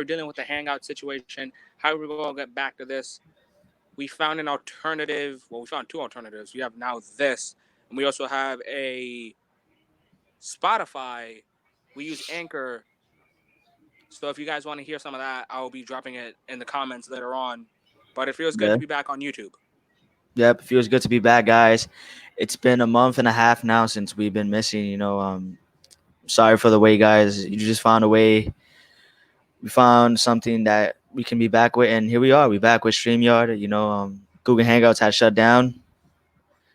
dealing with the hangout situation. How we're going to get back to this? We found an alternative. Well, we found two alternatives. We have now this, and we also have a Spotify. We use Anchor. So if you guys want to hear some of that, I will be dropping it in the comments later on. But it feels good Yeah. to be back on YouTube. Yep. Feels good to be back, guys. It's been a month and a half now since we've been missing. Sorry for the wait, guys. You just found a way. We found something that we can be back with, and here we are. We back with Streamyard. Google Hangouts had shut down,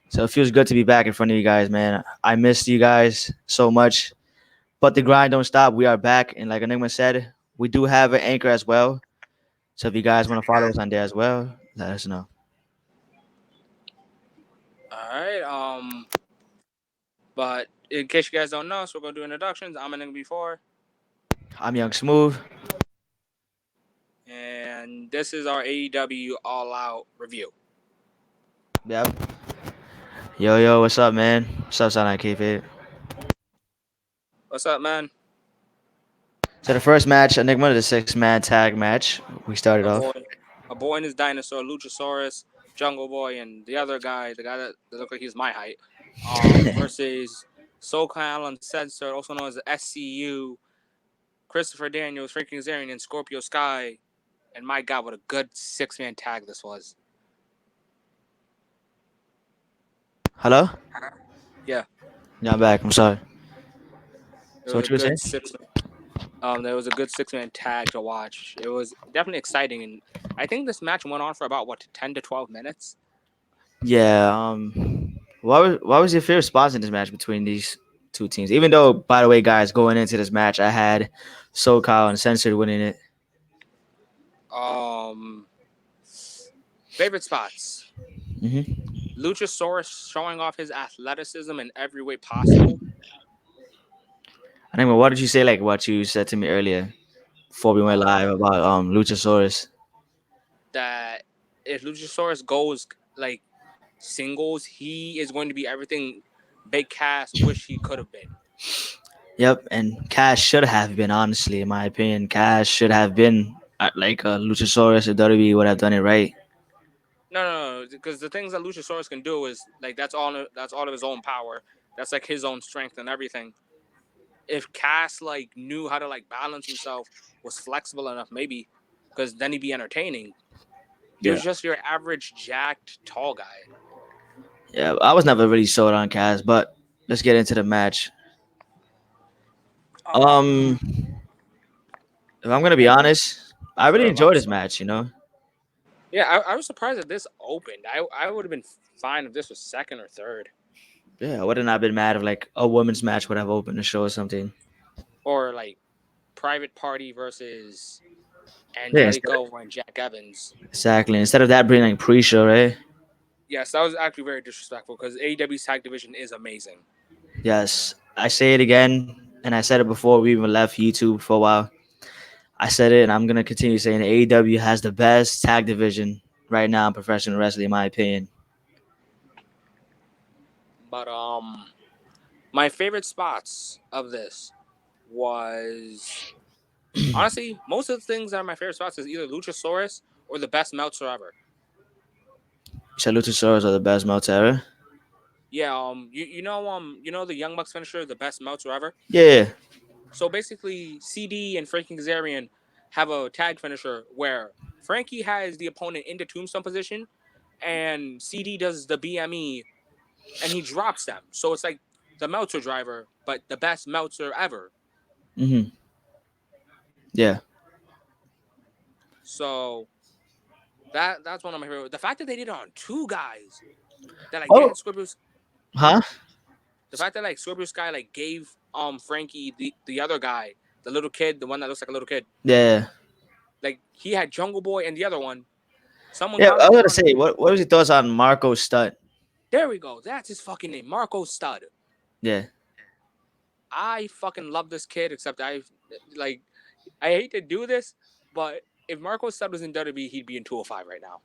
so it feels good to be back in front of you guys, man. I missed you guys so much, but the grind don't stop. We are back, and like Enigma said, we do have an anchor as well. So if you guys want to follow us on there as well, let us know. All right. But in case you guys don't know, so we're gonna do introductions. I'm in before, I'm Young Smooth. and this is our AEW All Out review. Yep. Yo, what's up, man? What's up, Son? I keep it. What's up, man? So the first match, Enigma, the six-man tag match. We started A boy, off. a boy and his dinosaur, Luchasaurus, Jungle Boy, and the other guy, the guy that looked like he's my height, versus SoCal Uncensored, also known as the SCU, Christopher Daniels, Frankie Kazarian, and Scorpio Sky. And my God, what a good six-man tag this was. Hello? Yeah, Yeah, I'm back. I'm sorry. it So was what a you were good saying? six. There was a good six-man tag to watch. It was definitely exciting, and I think this match went on for about 10 to 12 minutes. Yeah. What was your favorite spots in this match between these two teams? Even though, by the way, guys, going into this match, I had SoCal and Censored winning it. Um, Favorite spots: Hmm. Luchasaurus showing off his athleticism in every way possible. I think. What did you say? Like what you said to me earlier before we went live Um, about Luchasaurus. that if Luchasaurus goes like singles, he is going to be everything Big Cass wish he could have been. Yep, and Cash should have been, honestly, in my opinion. Cash should have been like Luchasaurus if WWE would have done it right. No, because the things that Luchasaurus can do is like that's all. That's all of his own power. That's like his own strength and everything. If Cass like knew how to like balance himself, was flexible enough, maybe, because then he'd be entertaining. He Yeah, was just your average jacked tall guy. yeah. I was never really sold on Cash, but let's get into the match. Um, Um, if I'm gonna be yeah, honest, I really sorry about enjoyed this. this match. Yeah, I was surprised that this opened. I would have been fine if this was second or third, Yeah, I would have not been mad if like a women's match would have opened the show or something. or like Private Party versus Yeah, Angelico and Jack Evans. exactly. Instead of that being like pre-show, right? Yes, that was actually very disrespectful because AEW's tag division is amazing. Yes, I say it again, and I said it before we even left YouTube for a while. I said it, and I'm gonna continue saying it. AEW has the best tag division right now in professional wrestling, in my opinion. But my favorite spots of this was honestly most of the things that are my favorite spots is either Luchasaurus or the best Meltzer ever. Luchasaurus are the best Meltzer ever. Yeah, you know the Young Bucks finisher, the best Meltzer ever. Yeah, So basically, CD and Frankie Kazarian have a tag finisher where Frankie has the opponent into tombstone position, and CD does the BME, and he drops them. So it's like the Meltzer driver, but the best Meltzer ever. mm-hmm. Yeah. So that's one of my favorite. The fact that they did it on two guys, that like they Oh, had Scorpius. huh? The fact that like Scorpio Sky like gave Frankie the other guy, the little kid, the one that looks like a little kid, Yeah, like he had Jungle Boy and the other one. Someone yeah. I was commented gonna on say, what was your thoughts on Marco Stunt? There we go. That's his fucking name. Marco Stud. Yeah, I fucking love this kid, except like I hate to do this, but if Marco Stud was in WWE, he'd be in 205 right now.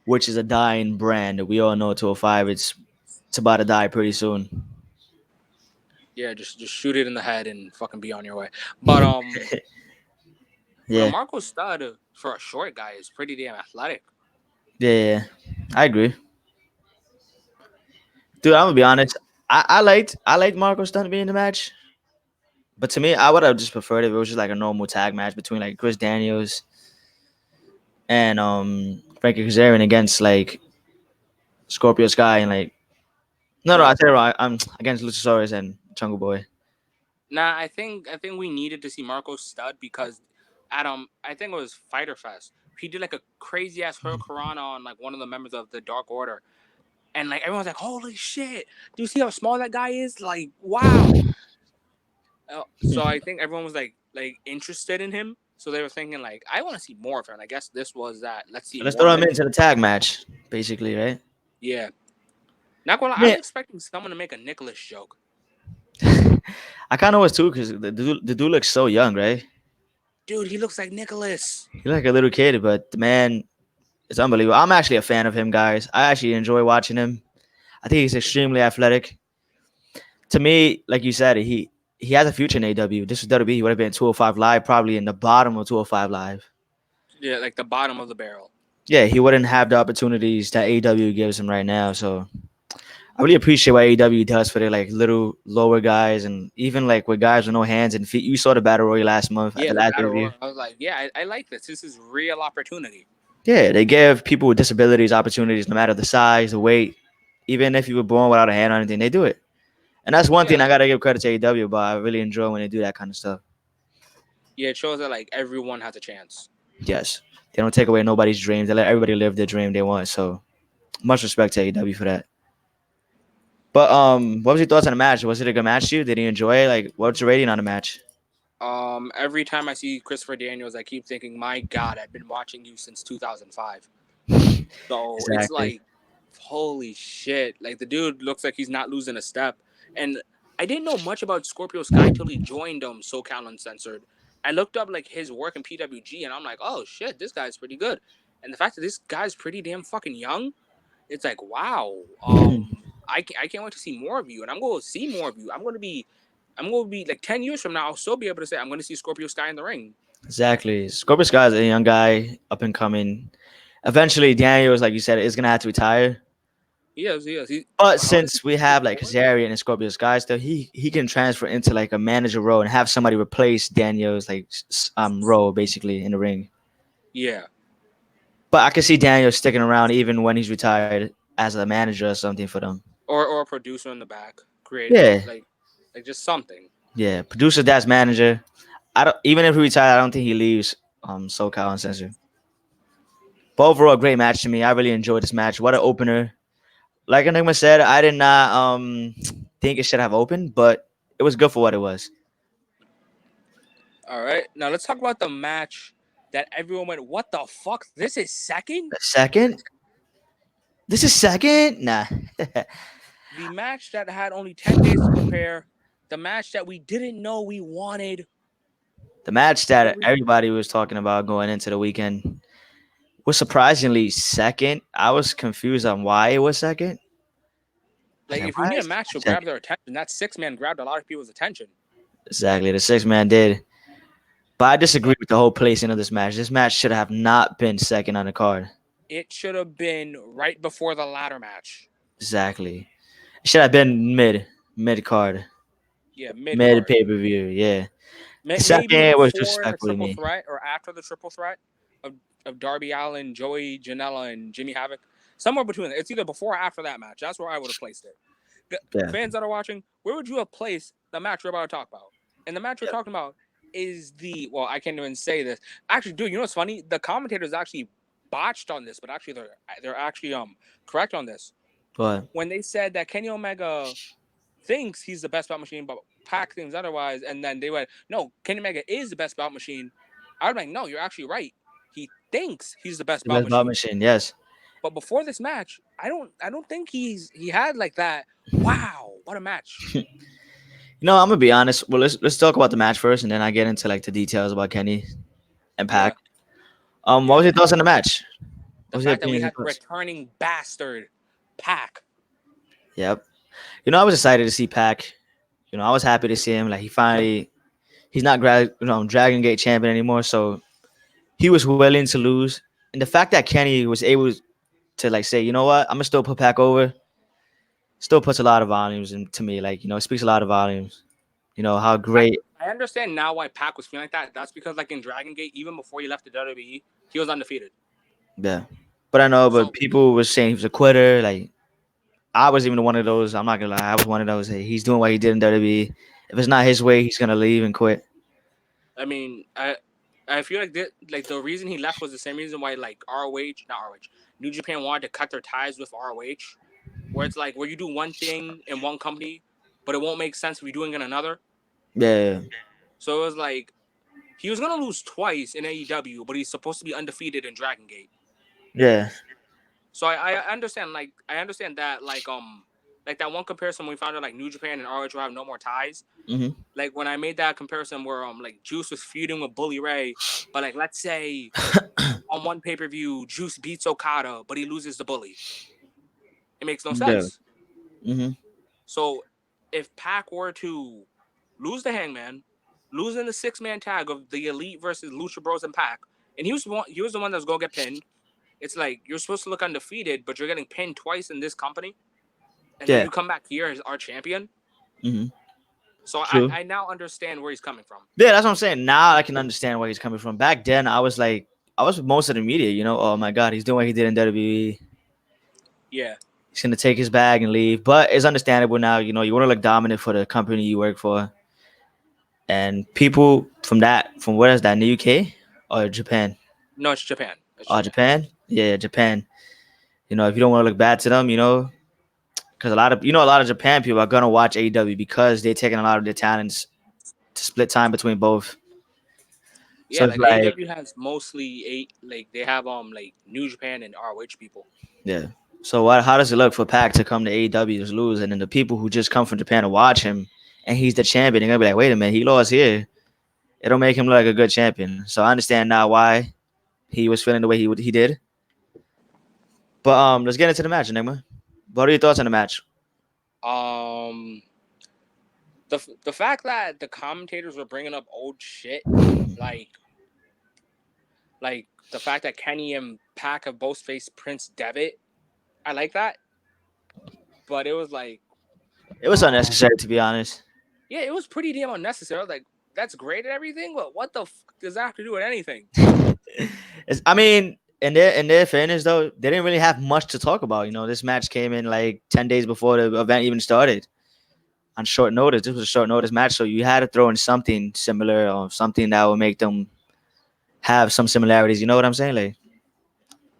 which is a dying brand. We all know 205. It's about to die pretty soon. Yeah, just shoot it in the head and fucking be on your way. But But Yeah, Marco Stud for a short guy is pretty damn athletic. yeah, I agree, dude. I'm gonna be honest. I liked Marco Stunt being in the match, but to me, I would have just preferred if it was just like a normal tag match between like Chris Daniels and Frankie Kazarian against like Scorpio Sky and like no, I Right. tell you what, I'm against Luchasaurus and Jungle Boy. Nah, I think we needed to see Marco Stud because I think it was Fighter Fest. He did like a crazy ass Hurricanrana on like one of the members of the Dark Order, and like everyone's like, "Holy shit! Do you see how small that guy is? Like, wow!" So I think everyone was like interested in him. So they were thinking like, "I want to see more of him." And I guess this was that. Let's see So let's more throw of him him. into the tag match, basically, right? Yeah. Not gonna lie, I Yeah, was expecting someone to make a Nicholas joke. I kind of was too because the dude looks so young, right? Dude, he looks like Nicholas. He's like a little kid, but the man is unbelievable. I'm actually a fan of him, guys. I actually enjoy watching him. I think he's extremely athletic. To me, like you said, he has a future in AW. This was WWE. He would have been 205 Live, probably in the bottom of 205 Live. Yeah, like the bottom of the barrel. Yeah, he wouldn't have the opportunities that AW gives him right now. So I really appreciate what AW does for their like little lower guys and even like with guys with no hands and feet. You saw the battle royal last month at Yeah, the the last battle review. royal. I was like, yeah, I like this. This is real opportunity. Yeah, they give people with disabilities opportunities no matter the size, the weight, even if you were born without a hand or anything, they do it. And that's one thing Yeah, I gotta give credit to AW, but I really enjoy when they do that kind of stuff. yeah. It shows that like everyone has a chance. Yes. They don't take away nobody's dreams. They let everybody live their dream they want. So much respect to AW for that. But what was your thoughts on the match? Was it a good match to you? Did you enjoy it? Like what's your rating on the match? Every time I see Christopher Daniels, I keep thinking, my God, I've been watching you since 2005. So it's Exactly. like, holy shit! Like the dude looks like he's not losing a step. And I didn't know much about Scorpio Sky till he joined SoCal Uncensored. I looked up like his work in PWG, and I'm like, oh shit, this guy's pretty good. And the fact that this guy's pretty damn fucking young, it's like, wow. I can't wait to see more of you, and I'm going to see more of you. I'm going to be like 10 years from now. I'll still be able to say I'm going to see Scorpio Sky in the ring. Exactly. Scorpio Sky is a young guy, up and coming. Eventually, Daniels, like you said, is gonna have to retire. He is, he is. But How old is he? since we have like 34? Kazarian and Scorpio Sky still, he can transfer into like a manager role and have somebody replace Daniels like role basically in the ring. Yeah. But I can see Daniel sticking around even when he's retired as a manager or something for them. Or a producer in the back, create Yeah, like just something. yeah. Producer, that's manager. I don't even if he retired, I don't think he leaves SoCal Uncensored. But overall, great match to me. I really enjoyed this match. What an opener! Like Enigma said, I did not think it should have opened, but it was good for what it was. All right, now let's talk about the match that everyone went, "What the fuck? This is second?" The second, this is second. Nah, The match that had only 10 days to prepare, the match that we didn't know we wanted. the match What that we everybody was talking about going into the weekend was surprisingly second. I was confused on why it was second. I was like like, if you why need a is match to this match grab second? their attention, that 6 man grabbed a lot of people's attention. Exactly, the 6 man did. But I disagree But with the whole placing of this match. This match should have not been second on the card. it should have been right before the ladder match. Exactly. It should have been mid card, Yeah, mid mid card. pay per view. Yeah. The Maybe second was before the disrespectful to triple me. threat or after the triple threat of, of Darby Allin, Joey Janela, and Jimmy Havoc. Somewhere between it. It's either before or after that match. That's where I would have placed it. Yeah. Fans that are watching, where would you have placed the match we're about to talk about? And the match we're talking about is well, I can't even say this. Actually, dude, you know what's funny? The commentators actually botched on this, but actually they're actually correct on this. But When they said that Kenny Omega thinks he's the best bout machine, but Pac thinks otherwise. And then they went, no, Kenny Omega is the best bout machine. I was like, no, you're actually right. He thinks he's the best the bout best bout machine. machine, yes. But before this match, I don't think he had like that. Wow, what a match. I'm gonna be honest. Well, let's talk about the match first, and then I get into like the details about Kenny and Yeah, Pac. What yeah. was your thoughts on the match? The What was your fact that we opinions and had thoughts? returning bastard Pac. Yep. I was excited to see Pac. I was happy to see him. Like he finally, he's not Dragon Gate champion anymore. So he was willing to lose, and the fact that Kenny was able to like say, you know what, I'm gonna still put Pac over, still puts a lot of volumes to me. Like it speaks a lot of volumes. How I great. I understand now why Pac was feeling like that. That's because like in Dragon Gate, even before he left the WWE, he was undefeated. Yeah, but I know, but So people were saying he was a quitter. Like I was even one of those. I'm not gonna lie, I was one of those. Hey, he's doing what he did in WWE. If it's not his way, he's gonna leave and quit. I mean, I feel like like the reason he left was the same reason why like ROH, not ROH, New Japan wanted to cut their ties with ROH, where it's like where you do one thing in one company, but it won't make sense if you're doing it in another. Yeah, So it was like he was gonna lose twice in AEW, but he's supposed to be undefeated in Dragon Gate. yeah, So I understand I understand that like that one comparison when we found out like New Japan and ROH will have no more ties. hmm Like when I made that comparison where like Juice was feuding with Bully Ray, but like let's say on one pay per view Juice beats Okada, but he loses the Bully. It makes no yeah, sense. hmm So if Pac were to lose the Hangman, losing the 6-man tag of the Elite versus Lucha Bros and Pac, and he was the one that was gonna get pinned. It's like you're supposed to look undefeated, but you're getting pinned twice in this company, and then yeah, you come back here as our champion. hmm So true. I now understand where he's coming from. Yeah, that's what I'm saying. Now I can understand where he's coming from. Back then, I was like, I was with most of the media. Oh my god, he's doing what he did in WWE. Yeah. He's gonna take his bag and leave. But it's understandable now. You want to look dominant for the company you work for, and people from where is that? In the UK or Japan? No, it's Japan. It's Oh, Japan. Japan. Yeah, Japan. If you don't want to look bad to them, because a lot of Japan people are gonna watch AEW because they're taking a lot of their talents to split time between both. So Yeah, it's like like, AEW has mostly eight like they have like New Japan and ROH people. yeah. So what? How does it look for Pac to come to AEW to lose, and then the people who just come from Japan to watch him, and he's the champion, they're gonna be like, wait a minute, he lost here. It'll make him look like a good champion. So I understand now why he was feeling the way he did. But let's get into the match, Enigma. What are your thoughts on the match? Um, the fact that the commentators were bringing up old shit, like like the fact that Kenny and Pac have both faced Prince Devitt, I like that. But it was like, It was um, unnecessary, to be honest. yeah, it was pretty damn unnecessary. I was like, that's great and everything, but what the fuck does that have to do with anything? I mean, in their fairness though, they didn't really have much to talk about. This match came in like 10 days before the event even started on short notice. This was a short notice match, so you had to throw in something similar or something that would make them have some similarities. You know what I'm saying? Like,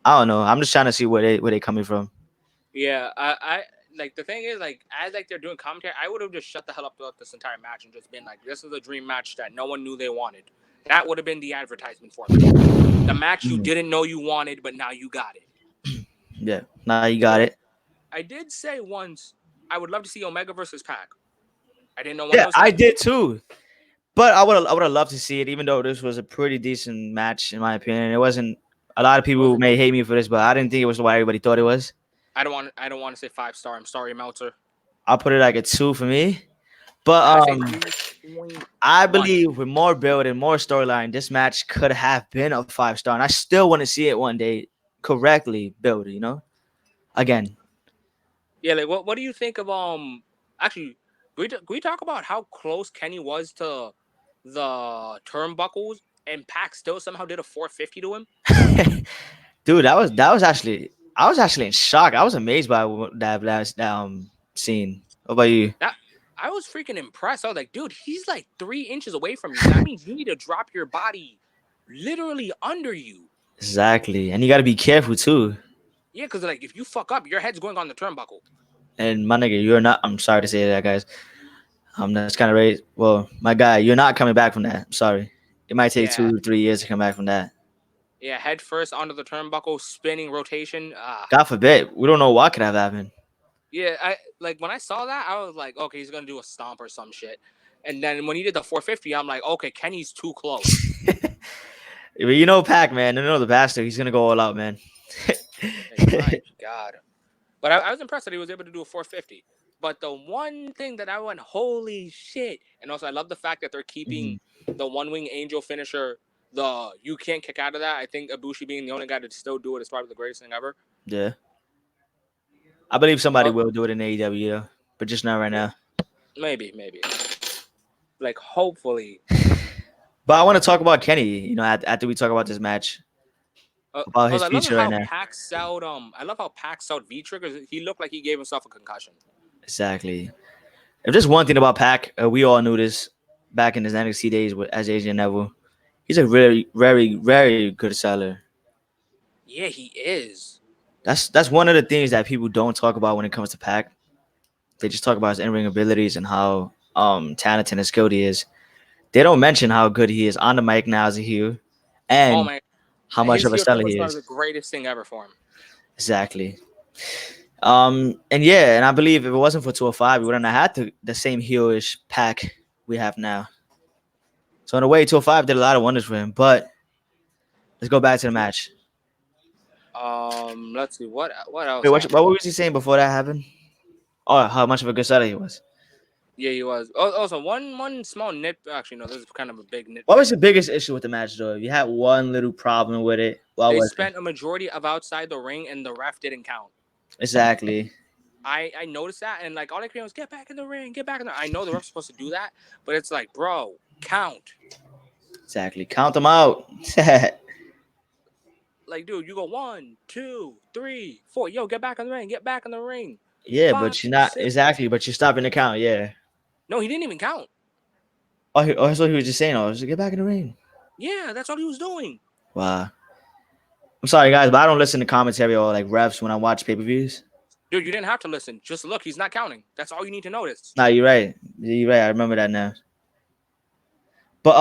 I don't know. I'm just trying to see where they coming from. Yeah, I like the thing is like as like they're doing commentary, I would have just shut the hell up throughout this entire match and just been like, this is a dream match that no one knew they wanted. That would have been the advertisement for me. The match you Mhm. didn't know you wanted, but now you got it. Yeah, now you got But it. I did say once I would love to see Omega versus Pac. I didn't know when it Yeah, was I happening. did too. But I would have loved to see it, even though this was a pretty decent match in my opinion. It wasn't. A lot of It people wasn't. may hate me for this, but I didn't think it was what everybody thought it was. I don't want to say 5 star. I'm sorry, Meltzer. I'll put it like a 2 for me. But I say 3.1. I believe with more build and more storyline, this match could have been a 5 star, and I still want to see it one day correctly built. Again. Yeah, like what do you think of actually can we talk about how close Kenny was to the turnbuckles and Pac still somehow did a 450 to him? Dude, that was actually I was actually in shock. I was amazed by that last scene. What about you? That I was freaking impressed. I was like, dude, he's like 3 inches away from you. That means you need to drop your body literally under you. Exactly, and you got to be careful too. Yeah, because like if you fuck up, your head's going on the turnbuckle. And my nigga, you're not. I'm sorry to say that, guys. That's kind of right. Well, my guy, you're not coming back from that. I'm sorry. It might take Yeah, 2, 3 years to come back from that. yeah, head first onto the turnbuckle, spinning rotation. God forbid. We don't know what could have happened. Yeah, I like when I saw that, I was like, okay, he's gonna do a stomp or some shit. And then when he did the 450, I'm like, okay, Kenny's too close. Pac, man. The bastard. He's gonna go all out, man. Like, my God. But I was impressed that he was able to do a 450. But the one thing that I went, holy shit. And also, I love the fact that they're Mhm. keeping the one wing angel finisher you can't kick out of that. I think Ibushi being the only guy to still do it is probably the greatest thing ever. Yeah, I believe somebody But will do it in AEW, though, but just not right now. maybe, like hopefully. But I want to talk about Kenny. After we talk about this match, about his I love future right how now. Pac sold. I love how Pac sold V triggers. He looked like he gave himself a concussion. Exactly. If there's one thing about Pac, we all knew this back in his NXT days as Asian Neville. He's a very, very, very good seller. Yeah, he is. That's one of the things that people don't talk about when it comes to Pac. They just talk about his in-ring abilities and how talented and skilled he is. They don't mention how good he is on the mic now as a heel, Oh and my, how much his of a heel turn seller was he probably is. the greatest thing ever for him. Exactly. And yeah, and I believe if it wasn't for 205, we wouldn't have had the same heelish Pac we have now. So in a way, 205 did a lot of wonders for him. But let's go back to the match. Let's see what Wait, else what happened. was he saying before that happened? Oh, how much of a good seller he was. Yeah, he was. Oh, also one small nit. Actually, no, this is kind of a big What nitpick. was the biggest issue with the match, though? If you had one little problem with it, what They was it? spent a majority of outside the ring, and the ref didn't count. Exactly. I noticed that, and like all I could was get back in the ring, get back in the. I know the ref's supposed to do that, but it's like, bro, count. Exactly. Count them out. Like, dude, you go 1, 2, 3, 4. Yo, get back in the ring, get back in the ring. Yeah, Five, but you're not six. exactly, but you're stopping the count. Yeah. No, he didn't even count. That's what he was just saying. Oh, just get back in the ring. Yeah, that's all he was doing. Wow. I'm sorry, guys, but I don't listen to commentary or like refs when I watch pay per views. Dude, you didn't have to listen. Just look, he's not counting. That's all you need to notice. Nah, you're right. You're right. I remember that now. But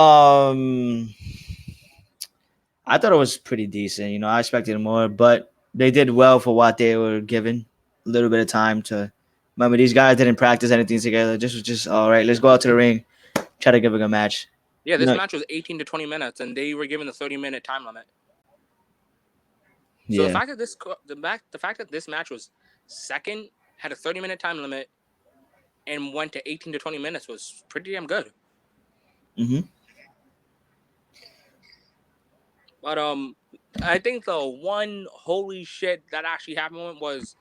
I thought it was pretty decent. I expected more, but they did well for what they were given. A little bit of time to remember these guys didn't practice anything together. This was just all right. Let's go out to the ring, try to give a good match. Yeah, You this know, match was 18 to 20 minutes, and they were given the 30-minute time limit. So the yeah. fact that this match was second, had a 30-minute time limit, and went to 18 to 20 minutes was pretty damn good. Mm-hmm. But I think the one holy shit that actually happened was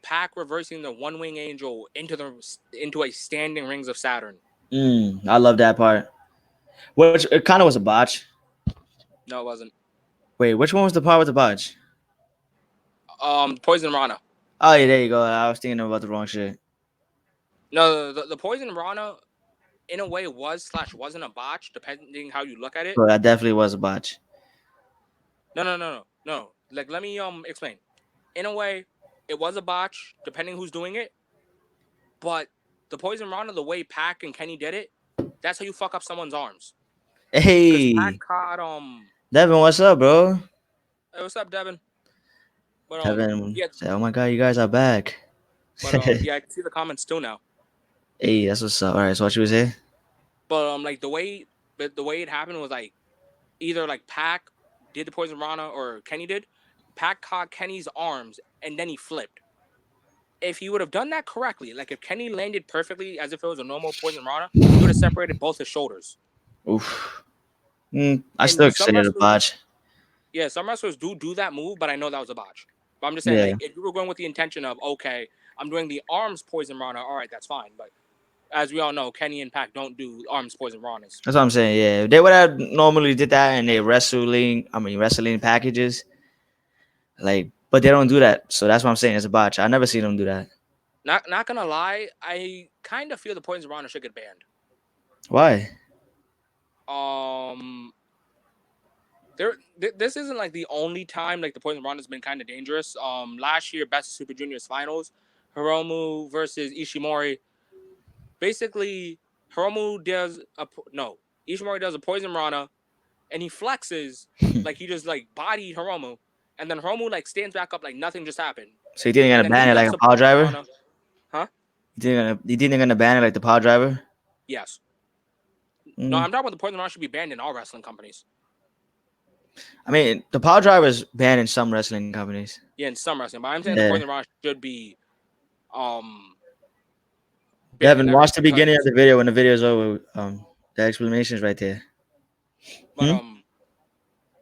Pac reversing the one wing angel into a standing rings of Saturn. I love that part. Which it kind of was a botch. No, it wasn't. Wait, which one was the part with the botch? Poison Rana. Oh yeah, there you go. I was thinking about the wrong shit. No, the Poison Rana in a way was/wasn't a botch, depending how you look at it. But that definitely was a botch. No. Like, let me explain. In a way, it was a botch, depending who's doing it. But the Poison Rana, the way Pac and Kenny did it, that's how you fuck up someone's arms. Because Pac Hey, caught Devin, what's up, bro? Hey, what's up, Devin? But Devin yeah, said, "Oh my god, you guys are back." but yeah, I can see the comments still now. Hey, that's what's up. All right, so what you was saying? But like the way it happened was like either like Pac did the Poison Rana or Kenny did. Pac caught Kenny's arms and then he flipped. If he would have done that correctly, like if Kenny landed perfectly as if it was a normal Poison Rana, he would have separated both his shoulders. Oof. I And still some consider it a wrestlers, botch. yeah, some wrestlers do that move, but I know that was a botch. But I'm just saying, Yeah, like, if you were going with the intention of, okay, I'm doing the arms Poison Rana, all right, that's fine. But as we all know, Kenny and Pac don't do arms Poison Ranas. that's what I'm saying. Yeah, if they would have normally did that in their wrestling packages, like, but they don't do that. So that's what I'm saying. It's a botch. I never seen them do that. Not gonna lie, I kind of feel the Poison Rana should get banned. Why? Um, this isn't like the only time like the Poison Rana has been kind of dangerous. Last year, Best of Super Juniors finals, Hiromu versus Ishimori. Basically, Hiromu does Ishimori does a Poison Rana, and he flexes like he just like bodied Hiromu, and then Hiromu like stands back up like nothing just happened, So you think they're and gonna then he ban it like does a the power Poison driver? Rana, huh? You think they're gonna ban it like the power driver? Yes. No, Mm. I'm talking about the Poison Rana should be banned in all wrestling companies. I mean, the power driver is banned in some wrestling companies. Yeah, in some wrestling, but I'm saying the Yeah. Poison Rana should be um banned in Devin, every watch the beginning of because the video when the video's over. The explanation's right there. But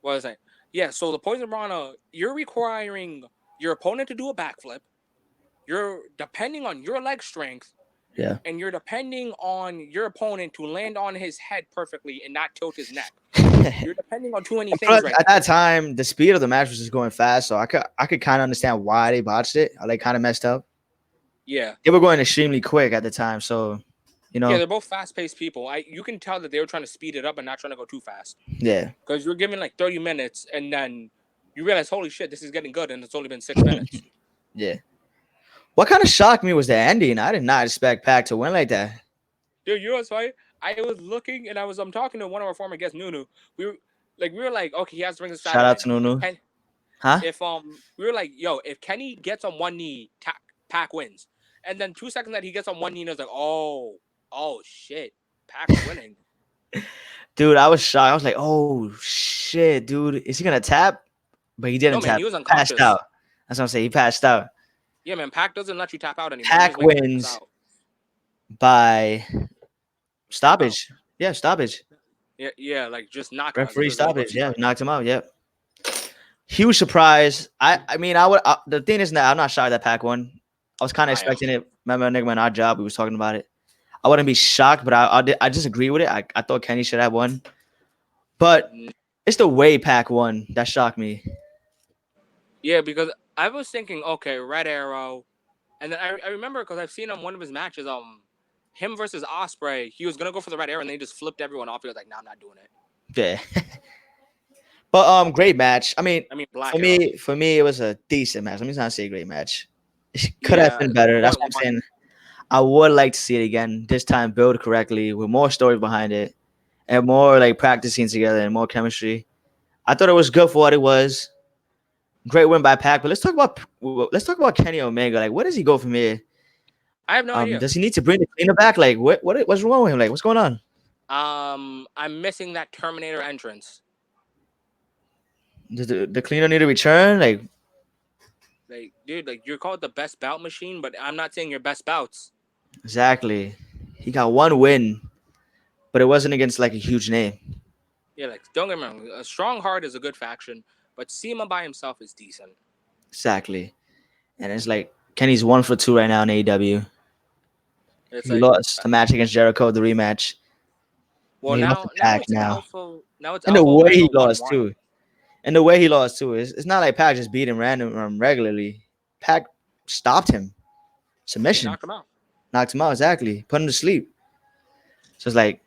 what was I saying? Yeah. So the poison piranha, you're requiring your opponent to do a backflip. You're depending on your leg strength, Yeah. and you're depending on your opponent to land on his head perfectly and not tilt his neck. You're depending on too many things Plus, right at now. that time, the speed of the match was just going fast, so I could kind of understand why they botched it. I like kind of messed up. Yeah. They were going extremely quick at the time, so you Yeah, know, they're both fast-paced people. You can tell that they were trying to speed it up and not trying to go too fast. yeah, Because you're given like 30 minutes, and then you realize, holy shit, this is getting good, and it's only been 6 minutes. yeah. What kind of shocked me was the ending. I did not expect Pac to win like that. Dude, you know what's funny? I was looking, and I'm talking to one of our former guests, Nunu. We were like, okay, he has to bring this guy Shout to out win. to Nunu. Huh? If we were like, yo, if Kenny gets on one knee, Pac wins. And then 2 seconds that he gets on one knee, and I was like, oh shit, Pac's winning. Dude, I was shocked. I was like, oh shit, dude, is he gonna tap? But he didn't No, man, tap. he was He passed unconscious. out. That's what I'm saying. He passed out. Yeah, man, Pac doesn't let you tap out anymore. Pac wins by stoppage. Yeah, stoppage. Yeah, like just knockouts. Referee There's no stoppage. UFC Yeah, fight. knocked him out. Yep. Huge surprise. I mean, I would. The thing is, that I'm not shocked that Pac won. I was kind of I am. expecting it. Remember, nigga, in our job, we was talking about it. I wouldn't be shocked, but I just agree with it. I thought Kenny should have won, but it's the way Pac won that shocked me. Yeah, because I was thinking, okay, Red Arrow, and then I remember because I've seen on one of his matches, him versus Osprey, he was gonna go for the Red Arrow, and they just flipped everyone off. He was like, "No, I'm not doing it." Yeah. But great match. I mean, Black for Arrow. me, it was a decent match. Let me not say a great match. It could have Yeah, been better. That's what I'm saying. I would like to see it again. This time, build correctly with more story behind it, and more like practicing together and more chemistry. I thought it was good for what it was. Great win by Pac. But let's talk about Kenny Omega. Like, where does he go from here? I have no idea. Does he need to bring the cleaner back? Like, what's wrong with him? Like, what's going on? I'm missing that Terminator entrance. Does the cleaner need to return? Like, Dude, like you're called the best bout machine, but I'm not saying your best bouts. exactly. He got one win, but it wasn't against like a huge name. Yeah, like don't get me wrong, a Strong Heart is a good faction, but Seema by himself is decent. Exactly. And it's like Kenny's 1 for 2 right now in AEW. He lost the match against Jericho, the rematch. Well, he lost now to Pac it's now. Alpha. Now it's And the Alpha way he Omega lost 1-1. too. And the way he lost too. It's not like Pac just beat him regularly. Pac stopped him. Submission. Knocked him out. Knocked him out, exactly. Put him to sleep. So it's like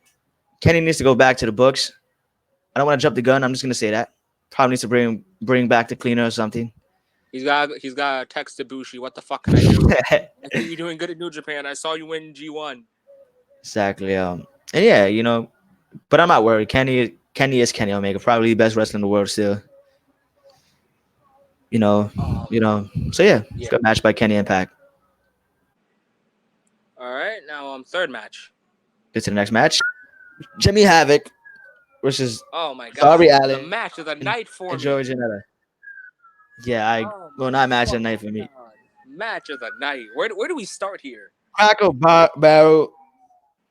Kenny needs to go back to the books. I don't want to jump the gun. I'm just gonna say that. Probably needs to bring back the cleaner or something. He's got to text to Bushi. What the fuck can I do? I think you're doing good at New Japan. I saw you win G1. Exactly. And yeah, but I'm not worried. Kenny is Kenny Omega, probably the best wrestler in the world still. So yeah, good match by Kenny and Pac. All right, now third match. Get to the next match. Jimmy Havoc versus oh my god, Darby Allin. The match of the night for me. Joey Janela. Yeah, not match of the night for me. God. Match of the night. Where do we start here? Cracker Barrel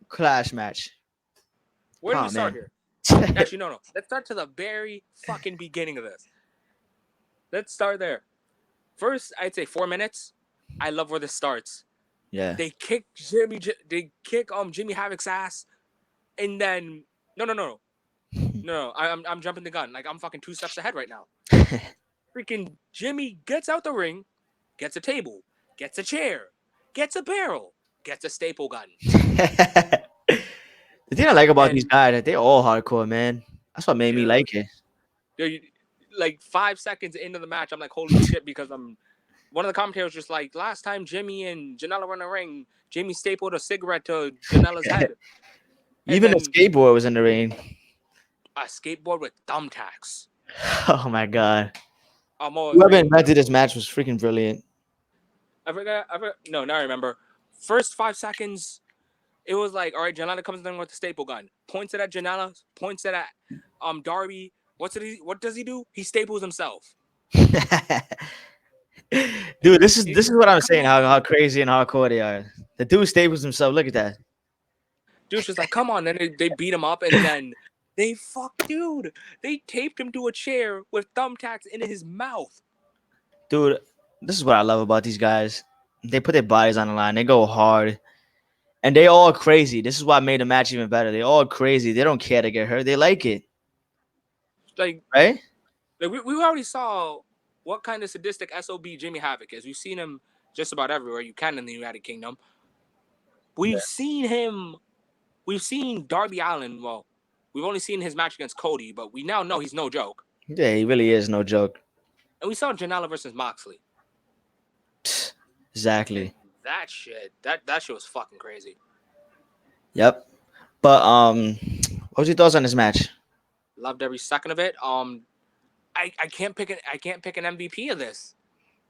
Clash match. Where do we start here? Actually, no. Let's start to the very fucking beginning of this. Let's start there. First, I'd say 4 minutes. I love where this starts. Yeah. They kick Jimmy Havoc's ass, and then no. I'm jumping the gun. Like I'm fucking 2 steps ahead right now. Freaking Jimmy gets out the ring, gets a table, gets a chair, gets a barrel, gets a staple gun. The thing I like about these guys, they're all hardcore, man. That's what made me like it. Dude, like 5 seconds into the match, I'm like, holy shit, because one of the commentators just like, last time Jimmy and Janela were in the ring, Jimmy stapled a cigarette to Janela's head. Even a skateboard was in the ring. A skateboard with thumbtacks. Oh my god. Whoever invented this match was freaking brilliant. Now I remember. First 5 seconds, it was like, all right, Janela comes in with the staple gun. Points it at Janela, points it at Darby. What does he do? He staples himself. Dude, this is what I'm saying, how crazy and hardcore they are. The dude staples himself. Look at that. Dude's just like, come on. Then they beat him up, and then Dude, they taped him to a chair with thumbtacks in his mouth. Dude, this is what I love about these guys. They put their bodies on the line. They go hard. And they all crazy. This is what made the match even better. They all crazy. They don't care to get hurt. They like it. Like, Right? we already saw what kind of sadistic SOB Jimmy Havoc is. We've seen him just about everywhere you can in the United Kingdom. We've seen him. We've seen Darby Allin. Well, we've only seen his match against Cody, but we now know he's no joke. Yeah, he really is no joke. And we saw Janela versus Moxley. Exactly. That shit was fucking crazy. Yep. But what was your thoughts on this match? Loved every second of it. I can't pick an MVP of this.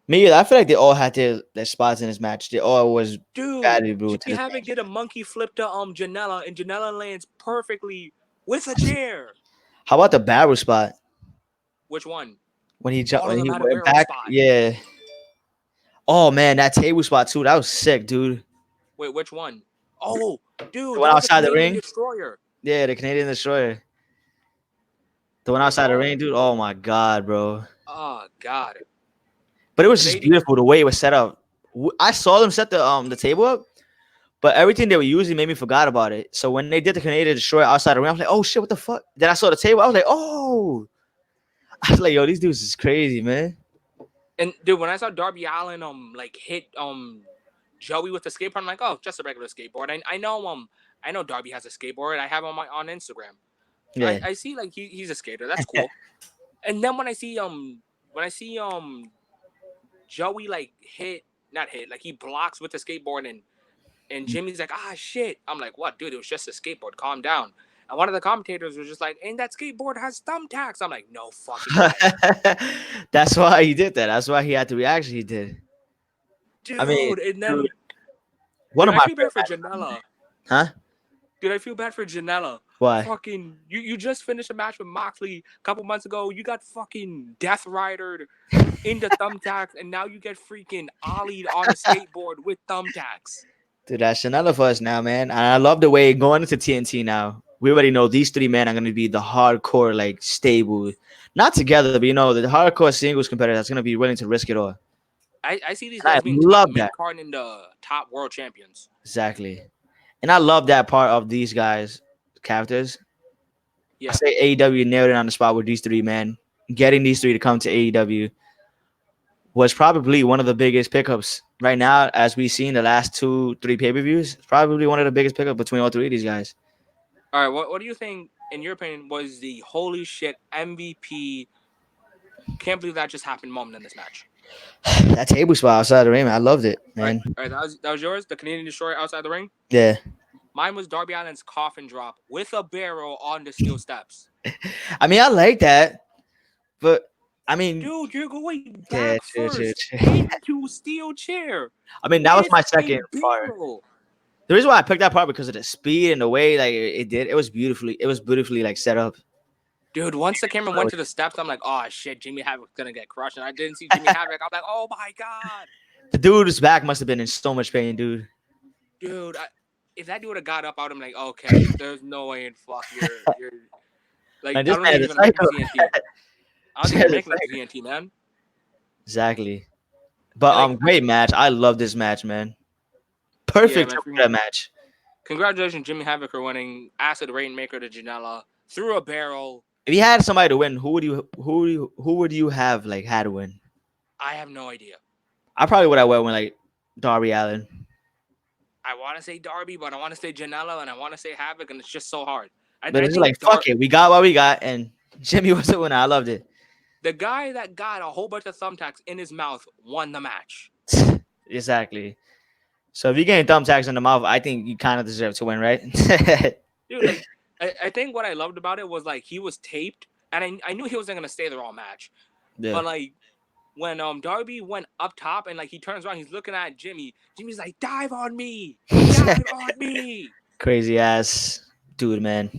Me either. I feel like they all had their spots in this match. They all was Dude, badly brewed to Jimmy this Havoc match. did a monkey flip to Janela, and Janela lands perfectly with a chair. How about the barrel spot Which one? when he jumped All of when them he had a went barrel back? spot. Yeah. Oh man, that table spot too. That was sick, dude. Wait, which one? Oh, dude, The one that was a outside the Canadian ring. Destroyer. Yeah, the Canadian Destroyer. The one outside the ring, dude. Oh my god, bro. Oh God. But it was just Canadian. beautiful the way it was set up. I saw them set the table up, but everything they were using made me forgot about it. So when they did the Canadian Destroyer outside the ring, I was like, oh shit, what the fuck? Then I saw the table. I was like, oh. I was like, yo, these dudes is crazy, man. And dude, when I saw Darby Allin like hit Joey with the skateboard, I'm like, oh, just a regular skateboard. I know Darby has a skateboard. I have him on Instagram. Yeah. I see like he's a skater. That's cool. And then when I see Joey like like he blocks with the skateboard and Jimmy's like, ah shit. I'm like, what, dude? It was just a skateboard. Calm down. And one of the commentators was just like, and that skateboard has thumbtacks. I'm like, no fucking way. That's why he did that. That's why he had the reaction he did. Dude, I mean, and then one of I my feel bad for Janela. Huh? Dude, I feel bad for Janela. Why? Fucking, you just finished a match with Moxley a couple months ago. You got fucking Death Ridered into thumbtacks, and now you get freaking ollied on a skateboard with thumbtacks. Dude, that's another for us now, man. And I love the way going into TNT now. We already know these three men are going to be the hardcore, like, stable. Not together, but, the hardcore singles competitor that's going to be willing to risk it all. I see these And guys I being love top that. mid-card and the top world champions. Exactly. And I love that part of these guys' characters. Yeah. I say AEW nailed it on the spot with these three, man. Getting these three to come to AEW was probably one of the biggest pickups right now, as we've seen the last 2-3 pay-per-views. It's probably one of the biggest pickups between all three of these guys. All right, what do you think, in your opinion, was the holy shit MVP? Can't believe that just happened moment in this match. That table spot outside the ring, man, I loved it, man. All right, that was yours. The Canadian Destroyer outside the ring. Yeah. Mine was Darby Allin's coffin drop with a barrel on the steel steps. I mean, I like that, but I mean, dude, you're going back first true. into steel chair. I mean, that was my second part. Barrel. The reason why I picked that part because of the speed and the way like it did. It was beautifully like set up. Dude, once the camera went to the steps, I'm like, oh shit, Jimmy Havoc's gonna get crushed. And I didn't see Jimmy Havoc. I'm like, oh my god. The dude's back must have been in so much pain, dude. Dude, if that dude would have got up, I would have been like, okay, there's no way in fuck you're like, I don't think he's gonna make the TNT. I don't think he's making the TNT, man. Exactly. But great match. I love this match, man. Perfect for that match. Congratulations, Jimmy Havoc, for winning. Acid Rainmaker to Janela through a barrel. If you had somebody to win, who would you have like had to win? I have no idea. I probably would have went with like Darby Allin. I want to say Darby, but I want to say Janela, and I want to say Havoc, and it's just so hard. But it's like, fuck it. We got what we got, and Jimmy was the winner. I loved it. The guy that got a whole bunch of thumbtacks in his mouth won the match. Exactly. So if you're getting thumbtacks in the mouth, I think you kind of deserve to win, right? Dude, like, I think what I loved about it was, like, he was taped, and I knew he wasn't going to stay there all match. Yeah. But, like, when Darby went up top and, like, he turns around, he's looking at Jimmy. Jimmy's like, dive on me. Dive on me. Crazy ass dude, man.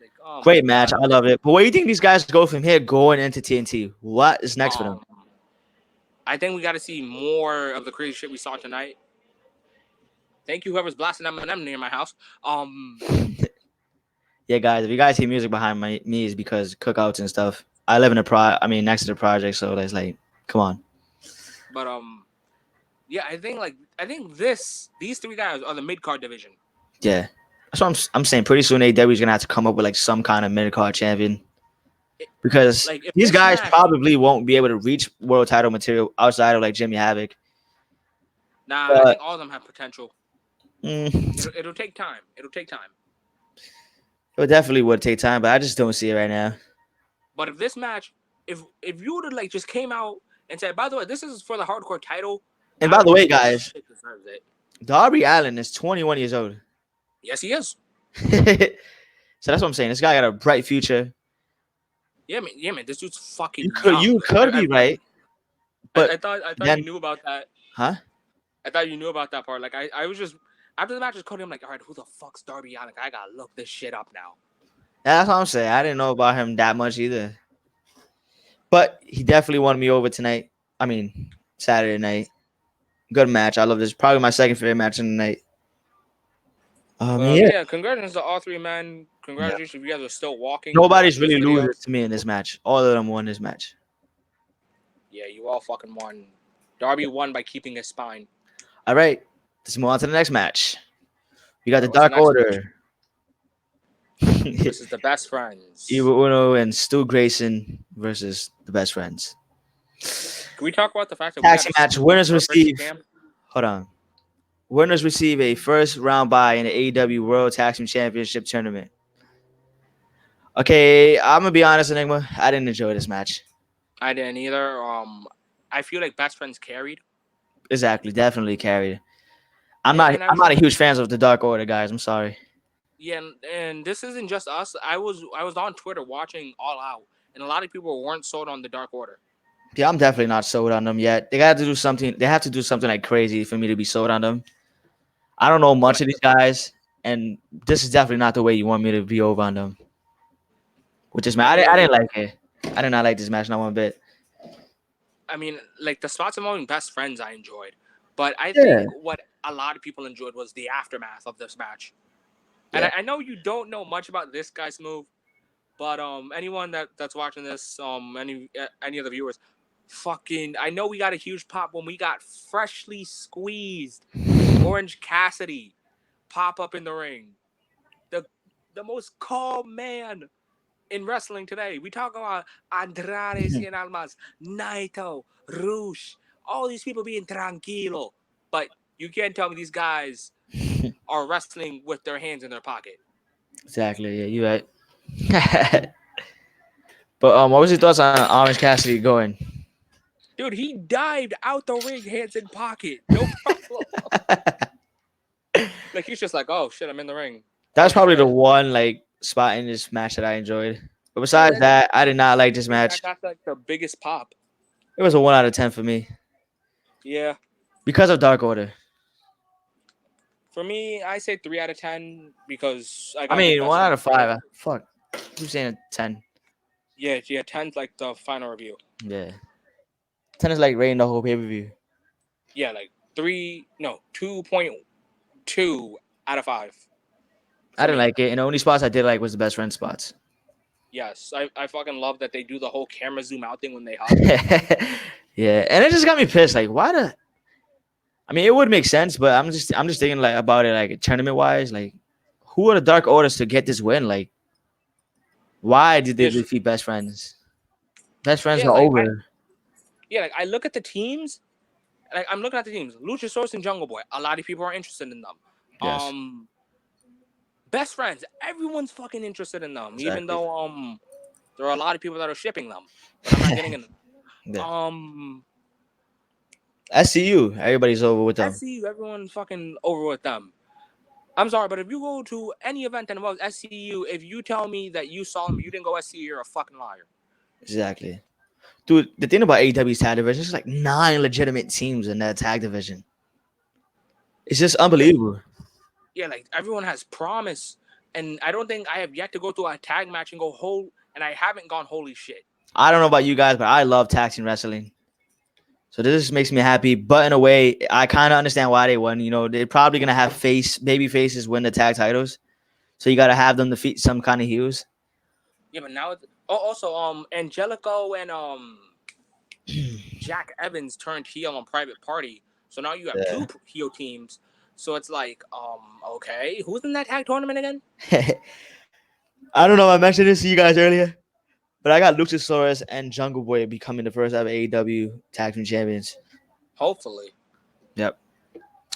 Like, oh, great match. God. I love it. But where do you think these guys go from here going into TNT? What is next for them? I think we got to see more of the crazy shit we saw tonight. Thank you, whoever's blasting M&M near my house. Yeah, guys, if you guys hear music behind me, is because cookouts and stuff. I live in next to the project, so that's like, come on. But yeah, I think these three guys are the mid card division. Yeah, that's what I'm saying. Pretty soon, AEW's gonna have to come up with like some kind of mid card champion It, because like if these this guys match, probably won't be able to reach world title material outside of like Jimmy Havoc. nah, I But think all of them have potential. it It'll take time. It'll take time. definitely would take time, but I just don't see it right now. But if this match, if you would have like just came out and said, by the way, this is for the hardcore title, And I by would the have way, said this guys, shit deserves it. Darby Allin is 21 years old. Yes, he is. So that's what I'm saying. This guy got a bright future. Yeah, man. This dude's fucking You could young. you could be right, but I thought you then knew about that. huh? I thought you knew about that part. Like I was just after the match was Cody, I'm like, all right, who the fuck's Darby Allin? I gotta look this shit up now. That's what I'm saying. I didn't know about him that much either. But he definitely won me over tonight. I mean, Saturday night. Good match. I love this. Probably my second favorite match in the night. But Yeah. yeah, congratulations to all three men. Yeah. Congratulations if you guys are still walking Nobody's watching this really video. losers to me in this match. All of them won this match. Yeah, you all fucking won. Darby won by keeping his spine. All right. Let's move on to the next match. We got All the right, what's the Dark next match? Order. This is the best friends. Evil Uno and Stu Grayson versus the best friends. Can we talk about the fact that Taxi we got match. Winners first receive. champ? Hold on. Winners receive a first round bye in the AEW World Tag Team Championship tournament. Okay, I'm gonna be honest, Enigma. I didn't enjoy this match. I didn't either. I feel like best friends carried. Exactly, definitely carried. And I I'm was not a huge fan of the Dark Order, guys. I'm sorry. yeah, and this isn't just us. I was on Twitter watching All Out, and a lot of people weren't sold on the Dark Order. Yeah, I'm definitely not sold on them yet. They got to do something. They have to do something like crazy for me to be sold on them. I don't know much Like of these guys, and this is definitely not the way you want me to be over on them. Which is, like I didn't like it. I did not like this match not one bit. I mean, like the spots involving best friends, I enjoyed, but I Yeah. think what a lot of people enjoyed was the aftermath of this match. And Yeah. I know you don't know much about this guy's move, but anyone that's watching this, any of the viewers, fucking, I know we got a huge pop when we got freshly squeezed Orange Cassidy pop up in the ring. The most calm man in wrestling today. We talk about Andrade Cien Almas, Naito, Rush, all these people being tranquilo, but you can't tell me these guys are wrestling with their hands in their pocket. Exactly. Yeah, you right. But what was your thoughts on Orange Cassidy going? Dude, he dived out the ring, hands in pocket, no problem. Like he's just like, oh shit, I'm in the ring. That's Oh, probably the shit. one like spot in this match that I enjoyed. But Yeah, besides that, I did not like this match. that got like the biggest pop. It was a 1 out of 10 for me Yeah, because of Dark Order. for me, I say 3 out of 10 because I I got mean, 1 out of 5. Fuck, you saying a 10? Yeah, 10's like the final review. Yeah, 10 is like rating the whole pay per view. Yeah, like 2.2 out of 5. I didn't me. like it, and the only spots I did like was the best friend spots. Yes, I fucking love that they do the whole camera zoom out thing when they hug. Yeah, and it just got me pissed. Like, why the? I mean, it would make sense, but I'm just thinking like about it like tournament wise. Like, who are the Dark Orders to get this win? Like, why did they Yes. defeat Best Friends? Best Friends Yeah, are like, over. like I look at the teams, like I'm looking at the teams. Luchasaurus and Jungle Boy. A lot of people are interested in them. Yes. Best Friends. Everyone's fucking interested in them, even Exactly. though there are a lot of people that are shipping them. But I'm not getting in. Yeah. SCU, everybody's over with them. SCU, everyone's fucking over with them. I'm sorry, but if you go to any event that involves SCU, if you tell me that you saw them, you didn't go SCU, you're a fucking liar. Exactly. Dude, the thing about AEW's tag division is like 9 legitimate teams in that tag division. It's just unbelievable. Yeah, like everyone has promise, and I don't think I have yet to go to a tag match and go and I haven't gone holy shit. I don't know about you guys, but I love tag team wrestling. So this makes me happy. But in a way, I kind of understand why they won. You know, they're probably gonna have baby faces win the tag titles. So you gotta have them defeat some kind of heels. Yeah, but now also Angelico and Jack Evans turned heel on Private Party, so now you have two heel teams. So it's like okay, who's in that tag tournament again? Yeah. I don't know. I mentioned this to you guys earlier, but I got Luchasaurus and Jungle Boy becoming the first ever AEW tag team champions. Hopefully, Yep.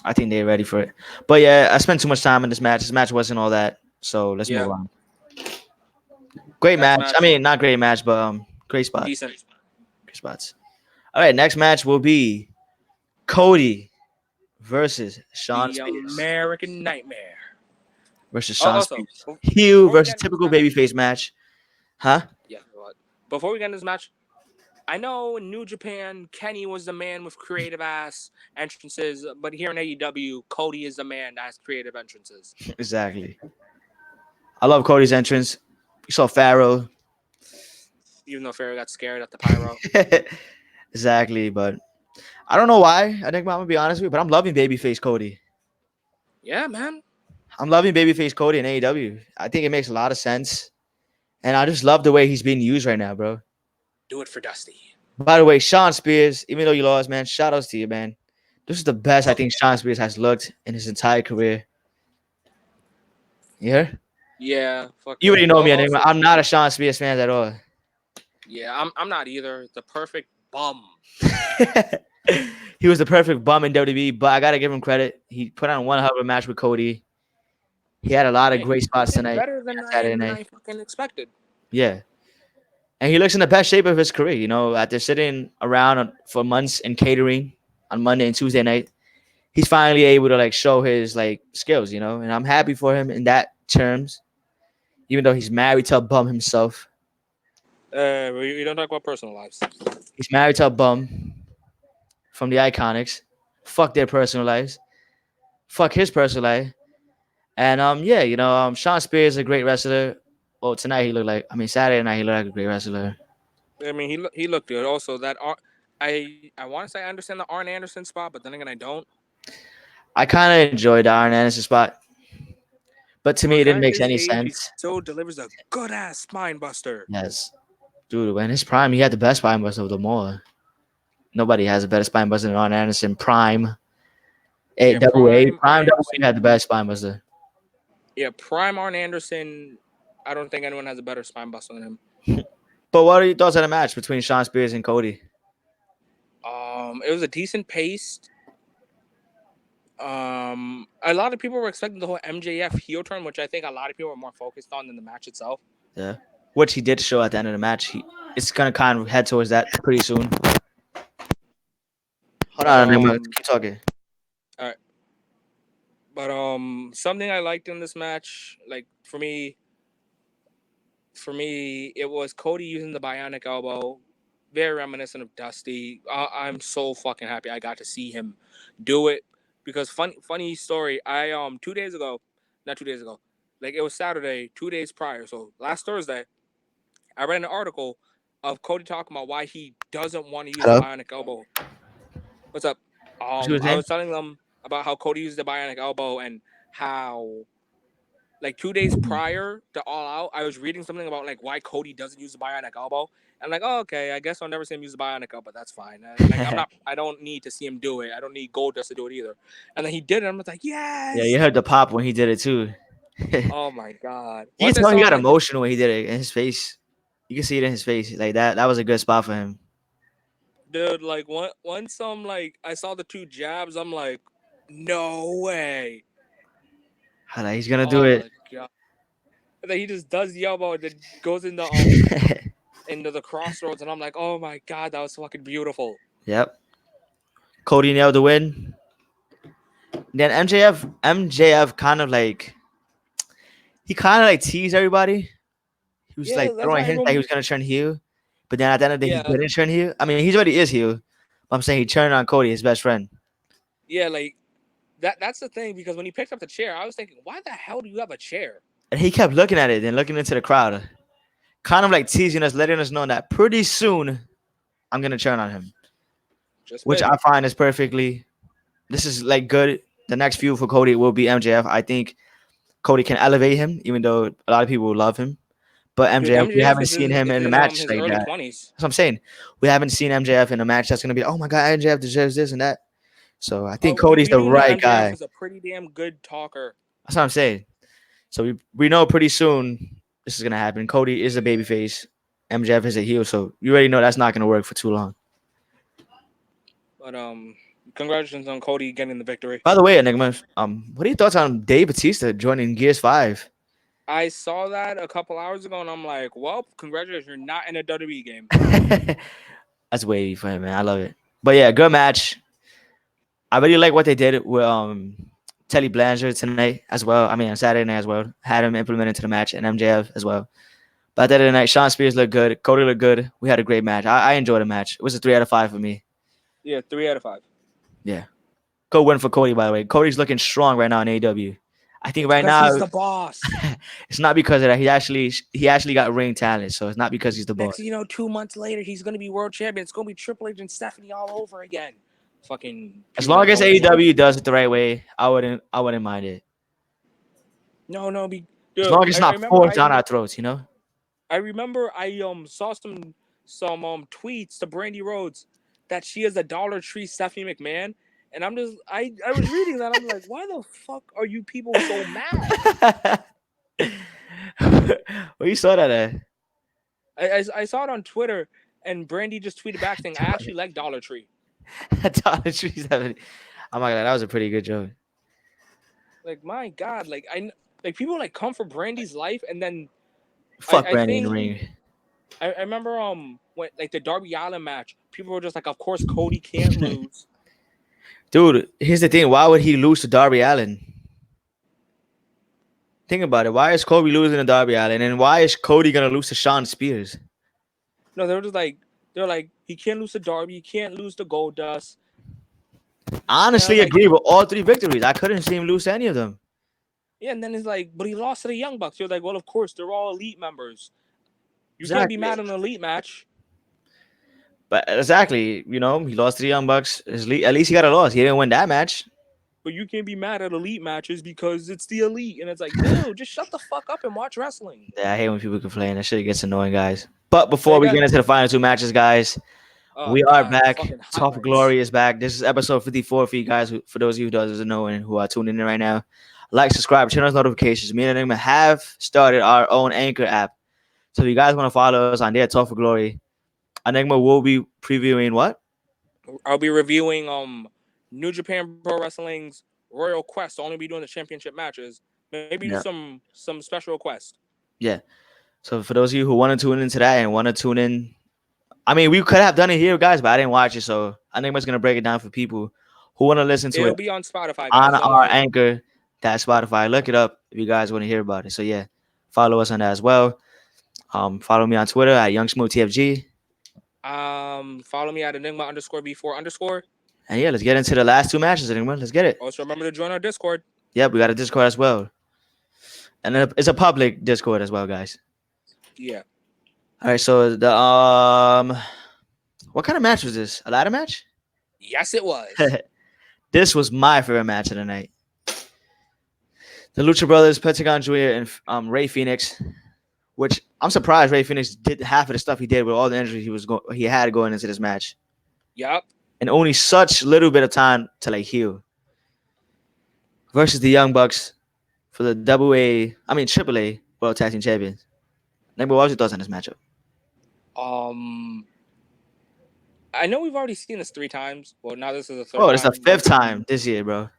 I think they're ready for it. But yeah, I spent too much time in this match. This match wasn't all that. So let's move yeah. on. Great Next match. I match, mean, not great match, but great spot. decent. Great spots. All right, next match will be Cody versus Sean The Spears. American Nightmare. Versus Oh, Sean also, Spears. Heel before we versus get into this typical match, babyface match. Huh? yeah. Before we get into this match, I know in New Japan, Kenny was the man with creative ass entrances, but here in AEW, Cody is the man that has creative entrances. Exactly. I love Cody's entrance. You saw Pharaoh. Even though Ferry got scared at the pyro. Exactly, but I don't know why. I think I'm gonna be honest with you, but I'm loving babyface Cody. Yeah, man. I'm loving babyface Cody in AEW. I think it makes a lot of sense, and I just love the way he's being used right now, bro. Do it for Dusty. By the way, Sean Spears, even though you lost, man, shout outs to you, man. This is the best I think Sean Spears has looked in his entire career. Yeah, Yeah, fuck you already yeah. know Oh, me, Enigma. also, I'm not a Sean Spears fan at all. yeah, I'm not either. The perfect bum. He was the perfect bum in WWE, but I gotta give him credit. He put on one hell of a match with Cody. He had a lot of Yeah, great he spots did tonight. better than Saturday night. I fucking expected. Yeah. And he looks in the best shape of his career, you know, after sitting around for months and catering on Monday and Tuesday night. He's finally able to like show his like skills, you know, and I'm happy for him in that terms, even though he's married to a bum himself. We don't talk about personal lives. He's married to a bum from the Iconics. Fuck their personal lives. Fuck his personal life. And yeah, you know, Sean Spears is a great wrestler. Well, tonight he looked like, I mean, Saturday night he looked like a great wrestler. I mean, he looked good. Also, I want to say I understand the Arn Anderson spot, but then again, I don't. I kind of enjoyed the Iron Anderson spot, but to For me a it guy didn't make his any age, he sense. still delivers a good ass spine buster. Yes, dude, in his prime, he had the best spine buster of them all. Nobody has a better spine buster than Arn Anderson. Prime, Yeah, double A, prime Arn prime double A had the Anderson. best spine buster. Yeah, prime Arn Anderson. I don't think anyone has a better spine buster than him. But what are your thoughts on the match between Sean Spears and Cody? It was a decent pace. A lot of people were expecting the whole MJF heel turn, which I think a lot of people were more focused on than the match itself. Yeah, which he did show at the end of the match. It's gonna kind of head towards that pretty soon. Hold But on, I'm gonna keep talking. all right. But something I liked in this match, like for me, it was Cody using the bionic elbow, very reminiscent of Dusty. I'm so fucking happy I got to see him do it because funny story. I 2 days ago, not 2 days ago, like it was Saturday, 2 days prior. So last Thursday, I read an article of Cody talking about why he doesn't want to use the Hello, bionic elbow. What's up? what you were I saying? was telling them about how Cody used the bionic elbow and how like 2 days prior to All Out, I was reading something about like why Cody doesn't use the bionic elbow. And like, oh, okay, I guess I'll never see him use the bionic elbow. That's fine. Like, I don't need to see him do it. I don't need Goldust to do it either. And then he did it. I'm like, Yeah, you yes. heard the pop when he did it too. Oh my god. You can Once I tell he saw got like emotional when he did it in his face. You can see it in his face like that. That was a good spot for him. dude, like once like I saw the two jabs, I'm like, no way. Like, he's gonna do Oh it. my god. And then he just does the elbow and then goes into the crossroads, and I'm like, oh my god, that was fucking beautiful. Yep. Cody nailed the win. Then MJF kind of like teased everybody. He was Yeah, like that's throwing why hints that he everyone. was gonna turn heel, but then at the end of the day he Yeah, didn't turn heel. I mean, he already is heel. But I'm saying he turned on Cody, his best friend, yeah, like that's the thing because when he picked up the chair, I was thinking, why the hell do you have a chair? and he kept looking at it and looking into the crowd, kind of like teasing us, letting us know that pretty soon I'm gonna turn on him, Just which I maybe. find is perfectly. This is like good. The next feud for Cody will be MJF. I think Cody can elevate him, even though a lot of people will love him. But Dude, MJF, we MJF haven't seen him is in a in match his like early that. 20s. That's what I'm saying. We haven't seen MJF in a match that's gonna be, oh my god, MJF deserves this and that. So I think Cody's We the do know right MJF guy. is a pretty damn good talker. That's what I'm saying. So we know pretty soon this is gonna happen. Cody is a babyface. MJF is a heel, so you already know that's not gonna work for too long. But congratulations on Cody getting the victory. By the way, Enigma, what are your thoughts on Dave Batista joining Gears 5? I saw that a couple hours ago, and I'm like, well, congratulations, you're not in a WWE game. That's wavy for him, man. I love it. But yeah, good match. I really like what they did with Telly Blanchard tonight as well. I mean, on Saturday night as well. Had him implemented to the match and MJF as well. But at the end of the night, Sean Spears looked good. Cody looked good. We had a great match. I enjoyed the match. It was a 3 out of 5 for me. Yeah, 3 out of 5. Yeah. Go win for Cody, by the way. Cody's looking strong right now in AEW. I think It's right because now he's the boss. it's not because of that. He actually got ring talent, so it's not because he's the boss. Next, 2 months later, he's gonna be world champion. It's gonna be Triple H and Stephanie all over again. Fucking. As long as AEW does it the right way, I wouldn't mind it. No, As dude. long as it's I not remember forced down our throats, you know? I saw some tweets to Brandy Rhodes that she is a Dollar Tree Stephanie McMahon, and I was reading that, I'm like, why the fuck are you people so mad? Well, you saw that I saw it on Twitter, and Brandy just tweeted back saying, I actually like Dollar Tree. Dollar Tree 70. Oh my god, that was a pretty good joke. Like, my God, people come for Brandy's life, and then Fuck I Brandy in the think ring. I remember when the Darby Allin match, people were just like, of course Cody can't lose. Dude, here's the thing. Why would he lose to Darby Allin? Think about it. Why is Cody losing to Darby Allin? And why is Cody gonna lose to Sean Spears? No, they're like, he can't lose to Darby, he can't lose to Goldust. Honestly, agree with all 3 victories. I couldn't see him lose to any of them. Yeah, and then it's like, but he lost to the Young Bucks. You're like, well, of course, they're all elite members. You can't be mad in an elite match. But exactly, he lost to the Young Bucks. At least he got a loss. He didn't win that match. But you can't be mad at elite matches because it's the elite. And it's like, dude, just shut the fuck up and watch wrestling. Yeah, I hate when people complain. That shit gets annoying, guys. But before we get into the final 2 matches, guys, we are back. Tough Glory is back. This is episode 54 for you guys. For those of you who doesn't know and who are tuning in right now, like, subscribe, turn on notifications. Me and Enigma have started our own Anchor app. So if you guys want to follow us on there, Tough Glory, Enigma will be previewing what? I'll be reviewing New Japan Pro Wrestling's Royal Quest. I'll only be doing the championship matches. Maybe do some special requests. Yeah. So for those of you who want to tune into that and want to tune in, I mean, we could have done it here, guys, but I didn't watch it. So Enigma's gonna break it down for people who want to listen to it. It'll be on Spotify, guys, on our Anchor. That's Spotify. Look it up if you guys want to hear about it. So yeah, follow us on that as well. Follow me on Twitter at YoungSmoothTFG. Follow me at Enigma_B4_. And yeah, let's get into the last 2 matches, Enigma. Let's get it. Also, remember to join our Discord. Yep, we got a Discord as well. And it's a public Discord as well, guys. Yeah. All right, so the what kind of match was this? A ladder match? Yes, it was. This was my favorite match of the night. The Lucha Brothers, Pentagon Jr. and Ray Phoenix, which I'm surprised Ray Phoenix did half of the stuff he did with all the injuries he had going into this match. Yep. And only such little bit of time to heal. Versus the Young Bucks for the Triple A World Tag Team Champions. What was your thoughts on this matchup? I know we've already seen this 3 times. Well, now this is the 3rd. Oh, it's the 5th time this year, bro.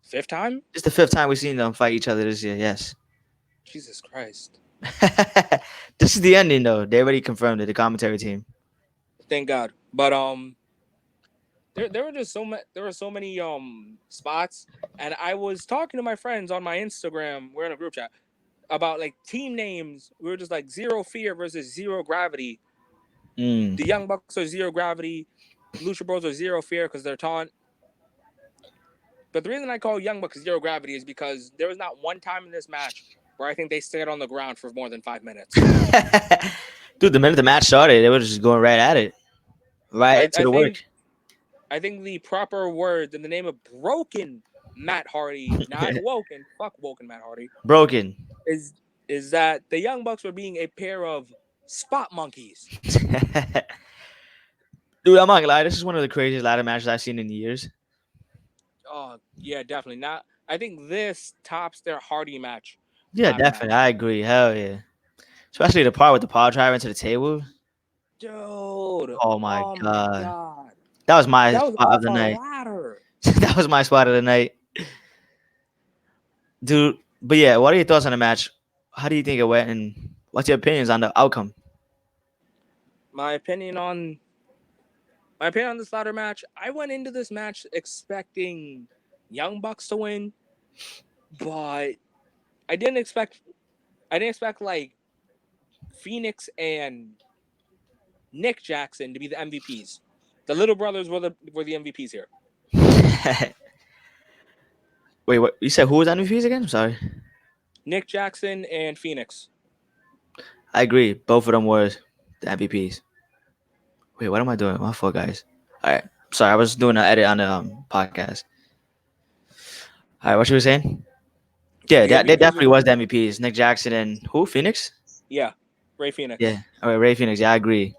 5th time? It's the 5th time we've seen them fight each other this year. Yes. Jesus Christ. This is the ending, though. They already confirmed it. The commentary team. Thank God. But there were just so many spots, and I was talking to my friends on my Instagram. We're in a group chat about team names. We were just like Zero Fear versus Zero Gravity. The Young Bucks are Zero Gravity. Lucha Bros are Zero Fear because they're taunt. But the reason I call Young Bucks Zero Gravity is because there was not one time in this match where I think they stayed on the ground for more than 5 minutes. Dude, the minute the match started, they were just going right at it. Right into the work. I think the proper word in the name of broken Matt Hardy, not Woken, fuck Woken Matt Hardy, Broken. is is that the Young Bucks were being a pair of spot monkeys. Dude, I'm not gonna lie. This is one of the craziest ladder matches I've seen in years. Oh yeah, definitely. Not. I think this tops their Hardy match, Yeah, ladder definitely. match. I agree. Hell yeah. Especially the part with the power driver into the table. Dude, Oh my oh my god. god, That was my that was spot of off the a night. ladder. That was my spot of the night. Dude, but yeah, what are your thoughts on the match? How do you think it went and what's your opinions on the outcome? My opinion on my opinion on this ladder match. I went into this match expecting Young Bucks to win, but I didn't expect. I didn't expect like Phoenix and Nick Jackson to be the MVPs. The little brothers were the MVPs here. Wait, what you said who was MVPs again? I'm sorry. Nick Jackson and Phoenix. I agree. Both of them were the MVPs. Wait, what am I doing? My fault, guys. All right. Sorry, I was doing an edit on the podcast. All right, what you were saying? Yeah, The that they MVPs definitely were was the MVPs. Nick Jackson and who? Phoenix? yeah, Ray Yeah. Phoenix. All right, Ray Phoenix. Yeah, I agree.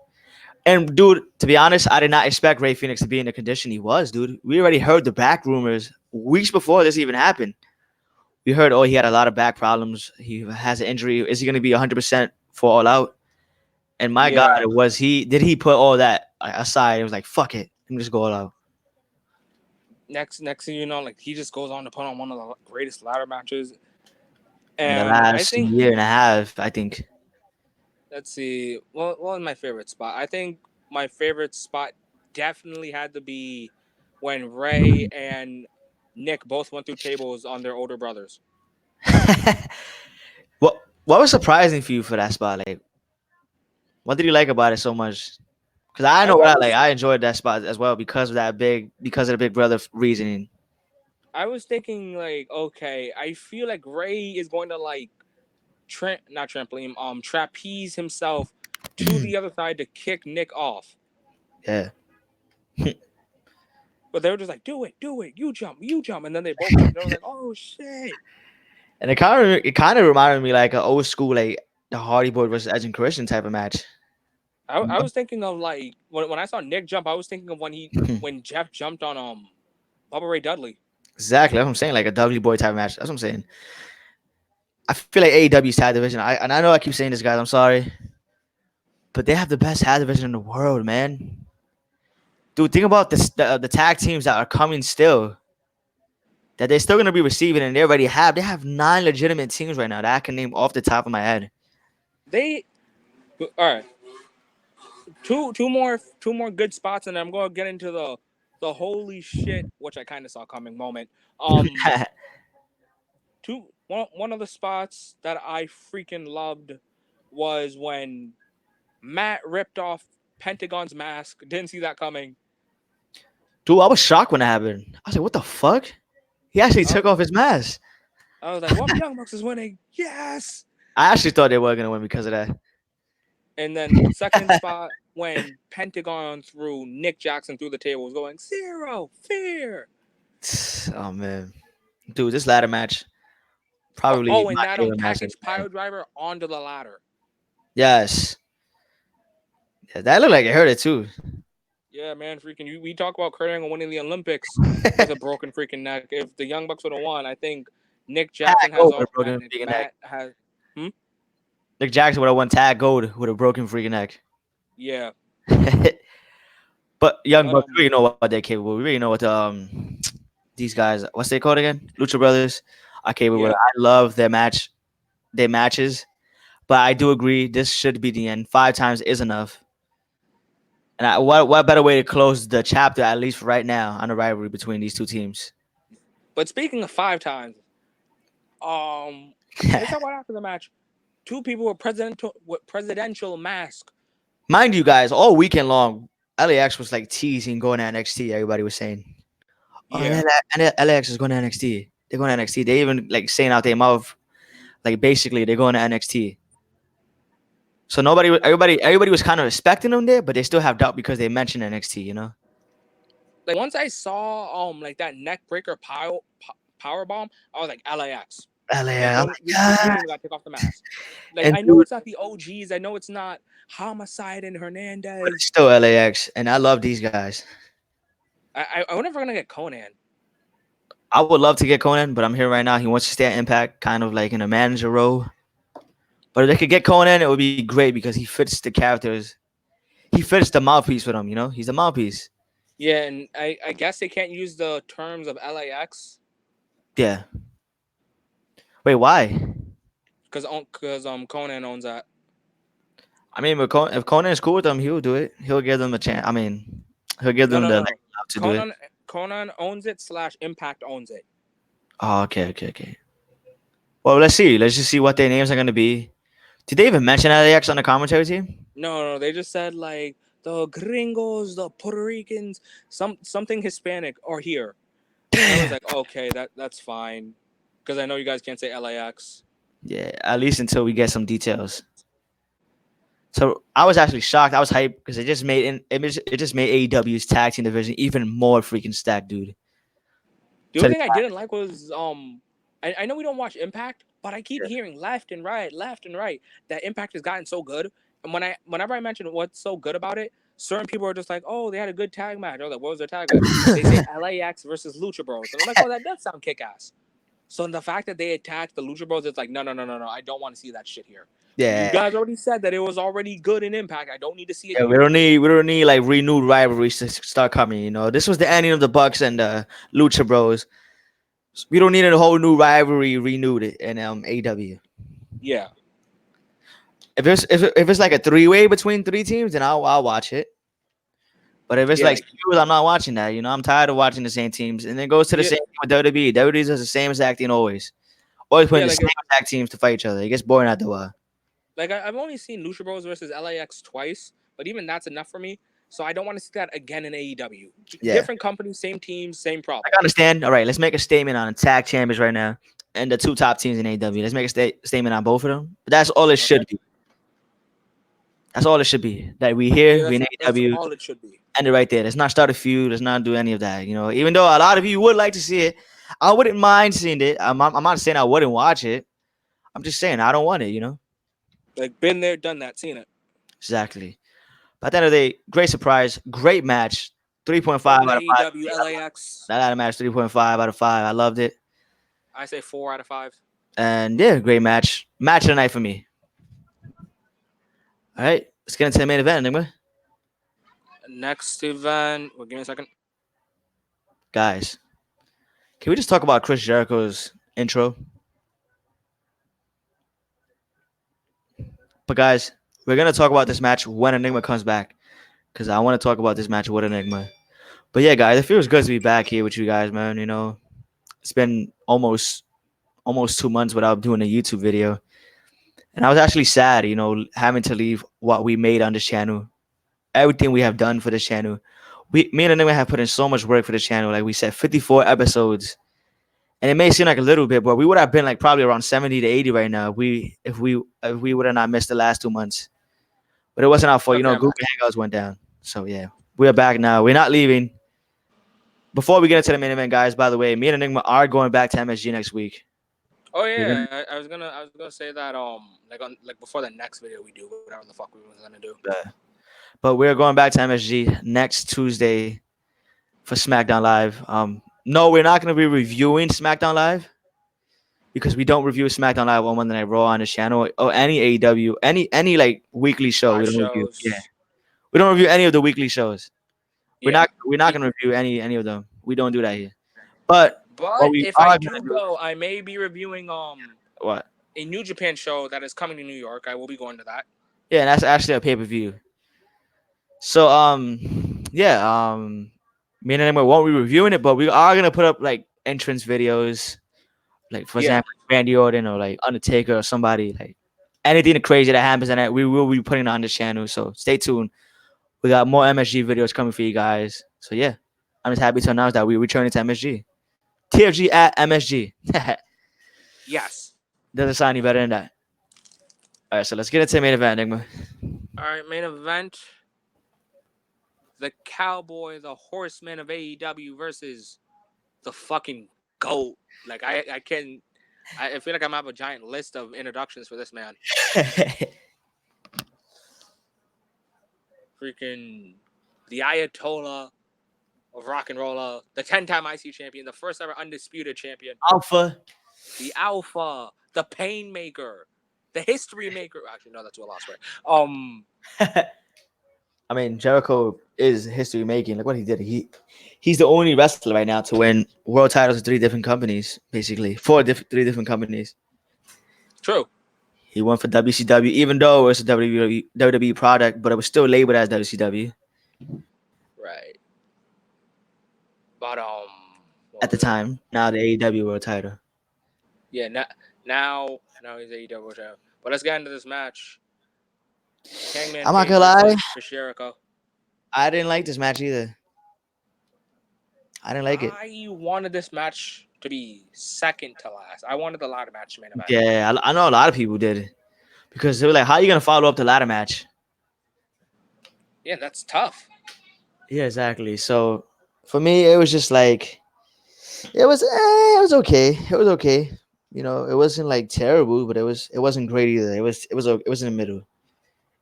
And dude, to be honest, I did not expect Ray Phoenix to be in the condition he was, dude. We already heard the back rumors weeks before this even happened. We heard, oh, he had a lot of back problems. He has an injury. Is he going to be 100% for All Out? And my God, Yeah. was he? Did he put all that aside? It was like, fuck it, let me just go All Out. Next thing you know, like he just goes on to put on one of the greatest ladder matches. In the And I last think year and a half, I think. let's see. What was my favorite spot? I think my favorite spot definitely had to be when Ray and Nick both went through tables on their older brothers. What was surprising for you for that spot? Like, what did you like about it so much? Because I I, know what I I like. was I enjoyed that spot as well because of the big brother reasoning. I was thinking like, okay, I feel like Ray is going to like not trampoline, trapeze himself to the other side to kick Nick off. Yeah. But they were just like, do it, you jump, and then they both jumped. And I was like, oh shit. And it kind of reminded me like an old school like the Hardy Boy versus Edge and Christian type of match. I was thinking of like when I saw Nick jump, I was thinking of when Jeff jumped on Bubba Ray Dudley. Exactly. That's what I'm saying. Like a W Boy type of match. That's what I'm saying. I feel like AEW's tag division. I know I keep saying this, guys. I'm sorry, but they have the best tag division in the world, man. Dude, think about the tag teams that are coming still. That they're still gonna be receiving, and they have 9 legitimate teams right now that I can name off the top of my head. They all right. Two more good spots, and I'm going to get into the holy shit, which I kind of saw coming moment. Um, one of the spots that I freaking loved was when Matt ripped off Pentagon's mask. Didn't see that coming. Dude, I was shocked when that happened. I was like, what the fuck? He actually I took was, off his mask. I was like, "Well, Young Bucks is winning, yes!" I actually thought they were gonna win because of that. And then second spot when Pentagon threw Nick Jackson through the table was going zero fear. Oh man, dude, this ladder match probably Oh, and my that favorite match of package the night. pile driver onto the ladder. Yes, yeah, that looked like it hurt it too. Yeah, man, freaking we talk about Kurt Angle winning the Olympics with a broken freaking neck. If the Young Bucks would have won, I think Nick Tag Jackson has gold with all a broken and freaking neck. Matt has Nick Jackson would have won tag gold with a broken freaking neck. yeah. But Young But Bucks, we already know what they're capable. We already know what these guys, what's they called again? Lucha Brothers are capable. yeah. I love their matches. But I do agree this should be the end. 5 times is enough. And what better way to close the chapter, at least right now, on the rivalry between these two teams? But speaking of 5 times, let's talk about after the match. Two people with presidential mask. Mind you, guys, all weekend long, LAX was like teasing going to NXT. Everybody was saying, "Oh, Yeah. LAX is going to NXT. They're going to NXT." They even like saying out their mouth, like basically they're going to NXT. So everybody was kind of expecting them there, but they still have doubt because they mentioned NXT. You know? Like once I saw like that neck breaker power bomb, I was like LAX. Like LA. I'm don't like, we yeah. don't even gotta take off the mask. Like And I know dude, it's not the OGs. I know it's not Homicide and but it's Hernandez. still LAX, and I love these guys. I wonder if we're gonna get Conan. I would love to get Conan, but I'm here right now. He wants to stay at Impact, kind of like in a manager role. But if they could get Conan, it would be great because he fits the characters. He fits the mouthpiece for them. You know, he's the mouthpiece. Yeah, and I guess they can't use the terms of LAX Yeah. Wait, why? because Conan owns that. I mean, if Conan is cool with them, he'll do it. He'll give them a chance. I mean, he'll give No, them no, the no, like, no. love to do it. Conan owns it slash Impact owns it. Oh, okay, okay, okay. Well, let's see. Let's just see what their names are gonna be. Did they even mention LAX on the commentary team? No, no, they just said like the gringos, the Puerto Ricans, something Hispanic are here. And I was Damn. like, okay, that's fine, because I know you guys can't say LAX. Yeah, at least until we get some details. So I was actually shocked. I was hyped because it just made AEW's tag team division even more freaking stacked, dude. The To only the thing I didn't like was I know we don't watch Impact, but I keep yeah. hearing left and right that Impact has gotten so good. And whenever I mention what's so good about it, certain people are just like, oh, they had a good tag match. I was like, what was their tag match? They say LAX versus Lucha Bros. And I'm like, oh, that does sound kick ass. So the fact that they attacked the Lucha Bros, it's like, no, no, no, no, no. I don't want to see that shit here. You Yeah. guys already said that it was already good in Impact. I don't need to see it Yeah, here. we don't need like renewed rivalries to start coming. You know, this was the ending of the Bucks and Lucha Bros. We don't need a whole new rivalry renewed it in AW. Yeah. If it's like a three way between three teams, then I'll watch it. But if it's Yeah, like like singles, I'm not watching that. You know, I'm tired of watching the same teams, and it goes to the yeah, same thing with WWE. WWE does the same exact thing always. Always putting yeah, the like same exact teams to fight each other. It gets boring after a while. I've only seen Lucha Bros versus LAX twice, but even that's enough for me. So I don't want to see that again in AEW. Yeah, Different companies, same teams, same I problem. can understand. All right, let's make a statement on tag champions right now, and the two top teams in AEW. Let's make a statement on both of them. But that's all it Okay. should be. That's all it should be. That we here, Yeah, we in that's AEW, all it should be. end it right there. Let's not start a feud. Let's not do any of that. You know, even though a lot of you would like to see it, I wouldn't mind seeing it. I'm not saying I wouldn't watch it. I'm just saying I don't want it. You know, Like been there, done that, seen it. exactly. But at the end of the day, great surprise, great match. 3.5 From the out of 5. AEW LAX, That match 3.5 out of 5. I loved it. I say 4 out of 5. And yeah, great match. Match of the night for me. All right, let's get into the main event, Enigma. Next event, well, give me a second. Guys, can we just talk about Chris Jericho's intro? But guys, we're gonna talk about this match when Enigma comes back, because I want to talk about this match with Enigma. But yeah, guys, it feels good to be back here with you guys, man. You know, it's been almost 2 months without doing a YouTube video, and I was actually sad, you know, having to leave what we made on this channel, everything we have done for this channel. Me and Enigma have put in so much work for the channel. Like we said, 54 episodes, and it may seem like a little bit, but we would have been like probably around 70 to 80 right now if we would have not missed the last 2 months. But it wasn't our fault. You Okay, know, I'm Google back. Hangouts went down. So yeah, we're back now. We're not leaving. Before we get into the main event, guys, by the way, me and Enigma are going back to MSG next week. Oh We're gonna yeah, I was gonna say that like before the next video we do whatever the fuck we was gonna do. but we're going back to MSG next Tuesday for SmackDown Live. No, we're not gonna be reviewing SmackDown Live because we don't review SmackDown Live on Monday Night Raw on this channel or any AEW, any like weekly show. We Live don't review. Yeah, shows. we don't review any of the weekly shows. Yeah. We're not gonna review any of them. We don't do that here. But what But we if I are gonna do do, go, I may be reviewing what? a New Japan show that is coming to New York. I will be going to that. Yeah, and that's actually a pay per view. So yeah, me and Enigma won't be reviewing it, but we are gonna put up like entrance videos, like for Yeah. example, Randy Orton or like Undertaker or somebody, like anything crazy that happens in that we will be putting on this channel. So stay tuned. We got more MSG videos coming for you guys. So yeah, I'm just happy to announce that we're returning to MSG. TFG at MSG. Yes. Doesn't sound any better than that. All right, so let's get into the main event, Enigma. All right, main event. The Cowboy, the Horseman of AEW versus the fucking GOAT. Like I feel like I'm have a giant list of introductions for this man. Freaking the Ayatollah of rock and roller, the 10-time IC champion, the first ever undisputed champion, Alpha. the Alpha, the Pain Maker, the History Maker. Actually, no, that's a lost word. I mean, Jericho is history making. Look what he did. He's the only wrestler right now to win world titles in three different companies, basically three different companies. True. He won for WCW, even though it was a WWE product, but it was still labeled as WCW Right. But what at the was it? time. Now the AEW world title. Yeah. Now he's AEW champ. But let's get into this match. Hangman I'm not Page gonna lie, versus Chris Jericho. I didn't like this match either. I didn't like it. I wanted this match to be second to last. I wanted the ladder match main event. Yeah, I know a lot of people did because they were like, "How are you gonna follow up the ladder match?" Yeah, that's tough. Yeah, exactly. So for me, it was just like it was okay. It was okay. You know, it wasn't like terrible, but it wasn't great either. It was in the middle.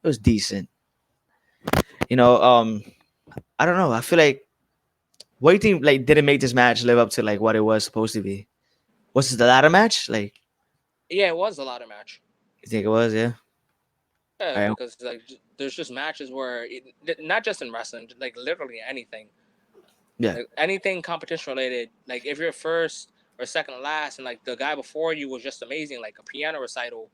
It was decent. You know, I don't know. I feel like what do you think like didn't make this match live up to like what it was supposed to be? Was it the ladder match? Like Yeah, it was a ladder match. you think it was? Yeah. Yeah, All right. because like there's just matches where not just in wrestling, like literally anything, Yeah. like anything competition related. Like if you're first or second to last, and like the guy before you was just amazing, like a piano recital,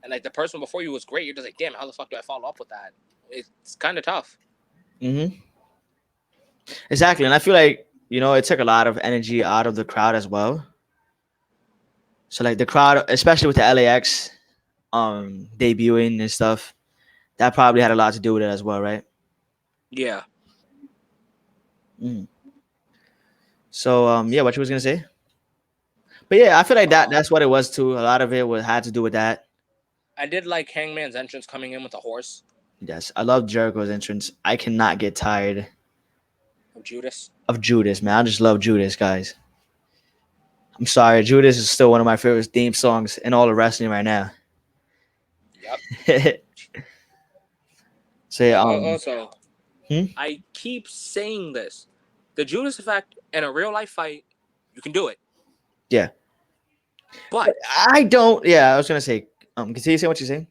and like the person before you was great, you're just like, damn, how the fuck do I follow up with that? It's kind of tough. Mm-hmm. Exactly, and I feel like it took a lot of energy out of the crowd as well. So like the crowd, especially with the LAX debuting and stuff, that probably had a lot to do with it as well, right? Yeah. Mm. So yeah, what you was gonna say? But yeah, I feel like that's what it was too. A lot of it had to do with that. I did like Hangman's entrance coming in with a horse Yes, I love Jericho's entrance. I cannot get tired of Judas. of Judas, man. I just love Judas, guys. I'm sorry, Judas is still one of my favorite theme songs in all of wrestling right now. Yep. So yeah, Also, hmm? I keep saying this: the Judas effect in a real life fight, you can do it. Yeah. But I don't. Yeah, I was gonna say. Continue saying what you're saying.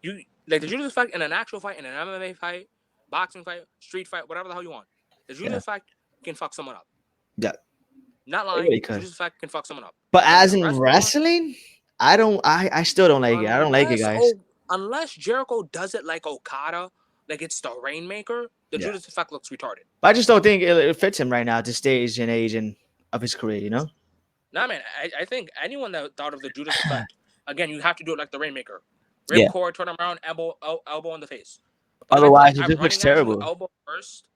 you like the Judas effect in an actual fight, in an MMA fight, boxing fight, street fight, whatever the hell you want. The Yeah, Judas effect can fuck someone up. yeah, Not it lying. really The could. Judas effect can fuck someone up. But In as the in restaurant, wrestling, I don't. I still don't like it. I don't like it, unless guys. unless Jericho does it like Okada, like it's the Rainmaker, the Yeah, Judas effect looks retarded. but I just don't think it fits him right now at this stage and age and of his career. You know. Nah, man, I think anyone that thought of the Judas effect, again, you have to do it like the Rainmaker. Yeah. Ripcord, turn him around, elbow in the face. But if it's like Otherwise, it I'm just looks running at you terrible. elbow first,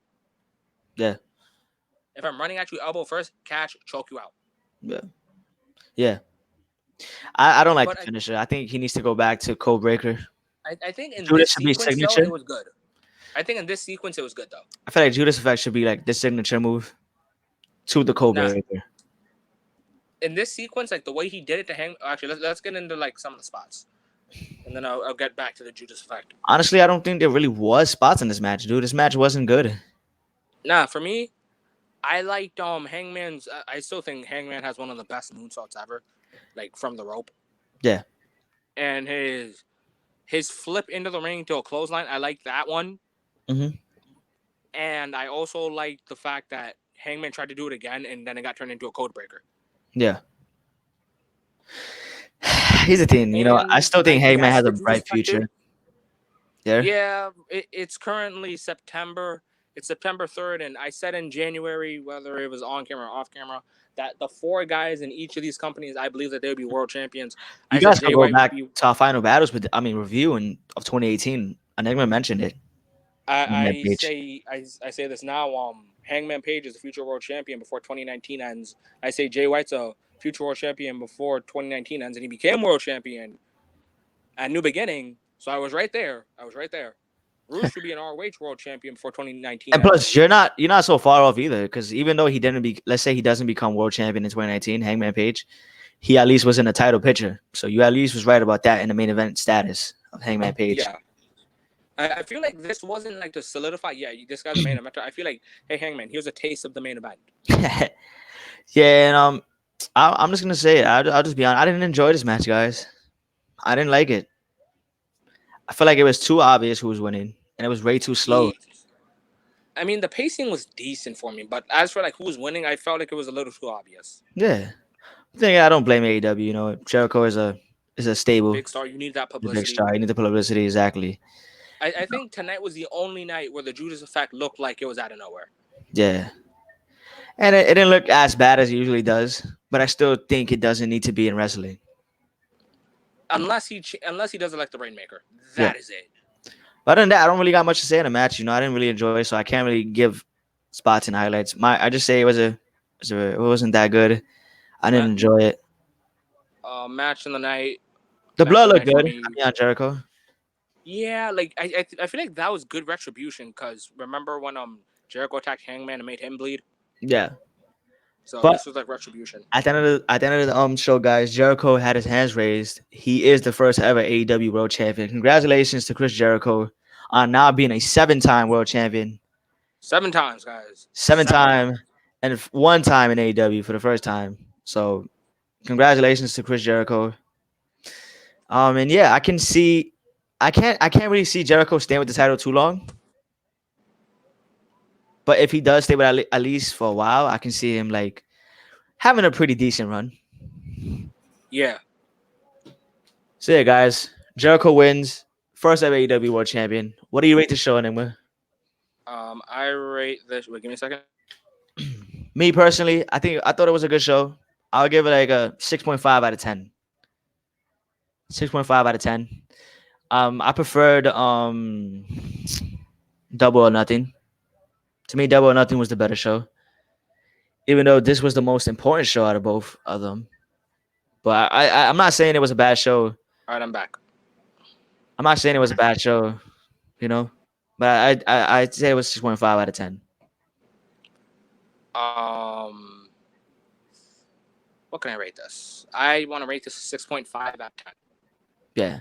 Yeah. if I'm running at you elbow first, catch, choke you out. Yeah. Yeah. I don't like the But finisher. I think he needs to go back to Code Breaker. I think in Judas this should be sequence though, signature. it was good. I think in this sequence it was good though. I feel like Judas Effect should be like the signature move to the Code Nah, Breaker. in this sequence, like the way he did it to hang. Actually, let's get into like some of the spots, and then I'll get back to the Judas effect. Honestly, I don't think there really was spots in this match, dude. This match wasn't good. Nah, for me, I liked Hangman's. I still think Hangman has one of the best moonsaults ever, like from the rope. Yeah. And his flip into the ring to a clothesline. I like that one, Mm-hmm. and I also like the fact that Hangman tried to do it again, and then it got turned into a code breaker. Yeah. Here's the thing, I And still think Hangman yes, has a the Judas bright effect too. future. Yeah. Yeah, it's currently September. It's September 3rd, and I said in January, whether it was on camera or off camera, that the four guys in each of these companies, I believe that they would be world champions. You I said guys could Jay go White would back be. to our final battles with review of 2018. I never mentioned it on that page. I say this now. Hangman Page is the future world champion before 2019 ends. I say Jay White's a future world champion before 2019 ends, and he became world champion at New Beginning. So I was right there. Rush should be an ROH World Champion before 2019 And plus, ends. you're not so far off either, because even though let's say he doesn't become world champion in 2019, Hangman Page, he at least was in the title picture. So you at least was right about that in the main event status of Hangman Page. Yeah. I feel like this wasn't like to solidify. Yeah, this guy's the main eventer. I feel like, hey, Hangman, here's a taste of the main event. Yeah, and I'm just gonna say it. I'll just be honest. I didn't enjoy this match, guys. I didn't like it. I feel like it was too obvious who was winning, and it was way too slow. He, I mean, the pacing was decent for me, but as for like who was winning, I felt like it was a little too obvious. Yeah, I don't blame AEW. You know, Jericho is a stable, Big star, you need that the big publicity. star. You need the publicity, exactly. I think tonight was the only night where the Judas Effect looked like it was out of nowhere. Yeah, and it didn't look as bad as it usually does, but I still think it doesn't need to be in wrestling. Unless he does it like the Rainmaker. Yeah. That is it. But other than that, I don't really got much to say in the match. You know, I didn't really enjoy it, so I can't really give spots and highlights. I just say it wasn't that good. I didn't enjoy it. Match in the night. The Match blood of the looked night for good. me. Yeah, Jericho. Yeah, like I feel like that was good retribution because remember when Jericho attacked Hangman and made him bleed. Yeah, So but this was like retribution. at the end of the show, guys, Jericho had his hands raised. He is the first ever AEW World Champion. Congratulations to Chris Jericho on now being a 7-time World Champion, 7 times, guys. 7 time, and one time in AEW for the first time. So congratulations to Chris Jericho. And yeah, I can't really see Jericho staying with the title too long. But if he does stay with at least for a while, I can see him like having a pretty decent run. Yeah. So yeah, guys, Jericho wins, first ever AEW World Champion. What do you rate the show, Enigma? I rate this. Wait, give me a second. Me personally, I thought it was a good show. I'll give it like a 6.5 out of 10. 6.5 out of 10. I preferred Double or Nothing. To me, Double or Nothing was the better show, even though this was the most important show out of both of them. But I'm not saying it was a bad show. All right, I'm back. I'm not saying it was a bad show, you know. But I'd say it was 6.5 out of 10. Um, what can I rate this? I want to rate this 6.5 out of 10. Yeah.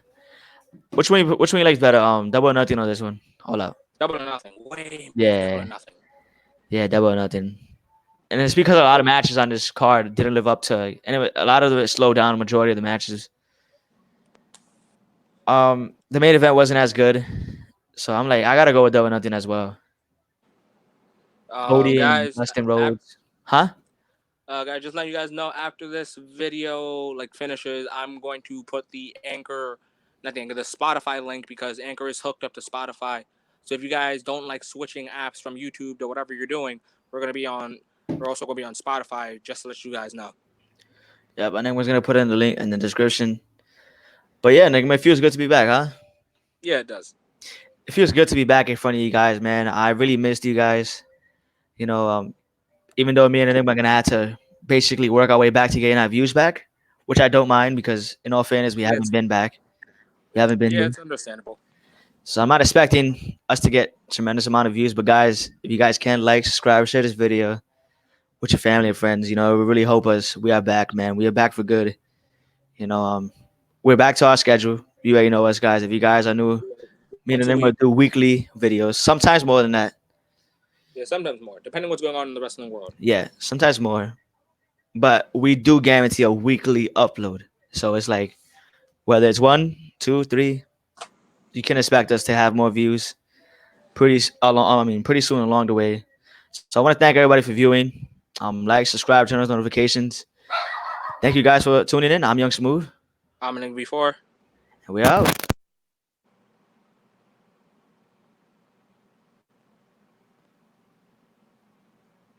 Which one you like better? Double or Nothing or this one? All Out. Double or nothing. Way more double or Yeah. nothing. Yeah, Double or Nothing. And it's because a lot of matches on this card didn't live up to, and a lot of it slowed down. The majority of the matches. The main event wasn't as good, so I'm like, I gotta go with Double or Nothing as well. Cody and Guys, Dustin Rhodes, huh? guys, just letting you guys know after this video like finishes, I'm going to put the Spotify link because Anchor is hooked up to Spotify. So if you guys don't like switching apps from YouTube to whatever you're doing, we're also gonna be on Spotify just to let you guys know. Yep, and then we're gonna put in the link in the description. But yeah, Nick, it feels good to be back, huh? Yeah, it does. It feels good to be back in front of you guys, man. I really missed you guys. You know, even though me and Nick are gonna have to basically work our way back to getting our views back, which I don't mind because, in all fairness, we haven't been back. We haven't been Yeah, there. it's understandable. So I'm not expecting us to get tremendous amount of views, but guys, if you guys can like, subscribe, share this video with your family and friends, you know, we really hope we are back, man. We are back for good. You know, we're back to our schedule. You already know us, guys. If you guys are new, me and Once a them will week. do weekly videos, sometimes more than that. Yeah, sometimes more, depending what's going on in the wrestling world. Yeah, sometimes more. But we do guarantee a weekly upload. So it's like whether it's 1, 2, 3, you can expect us to have more views pretty soon along the way. So I want to thank everybody for viewing. Like, subscribe, turn on those notifications. Thank you guys for tuning in. I'm Young Smooth, I'm in before. and we're out.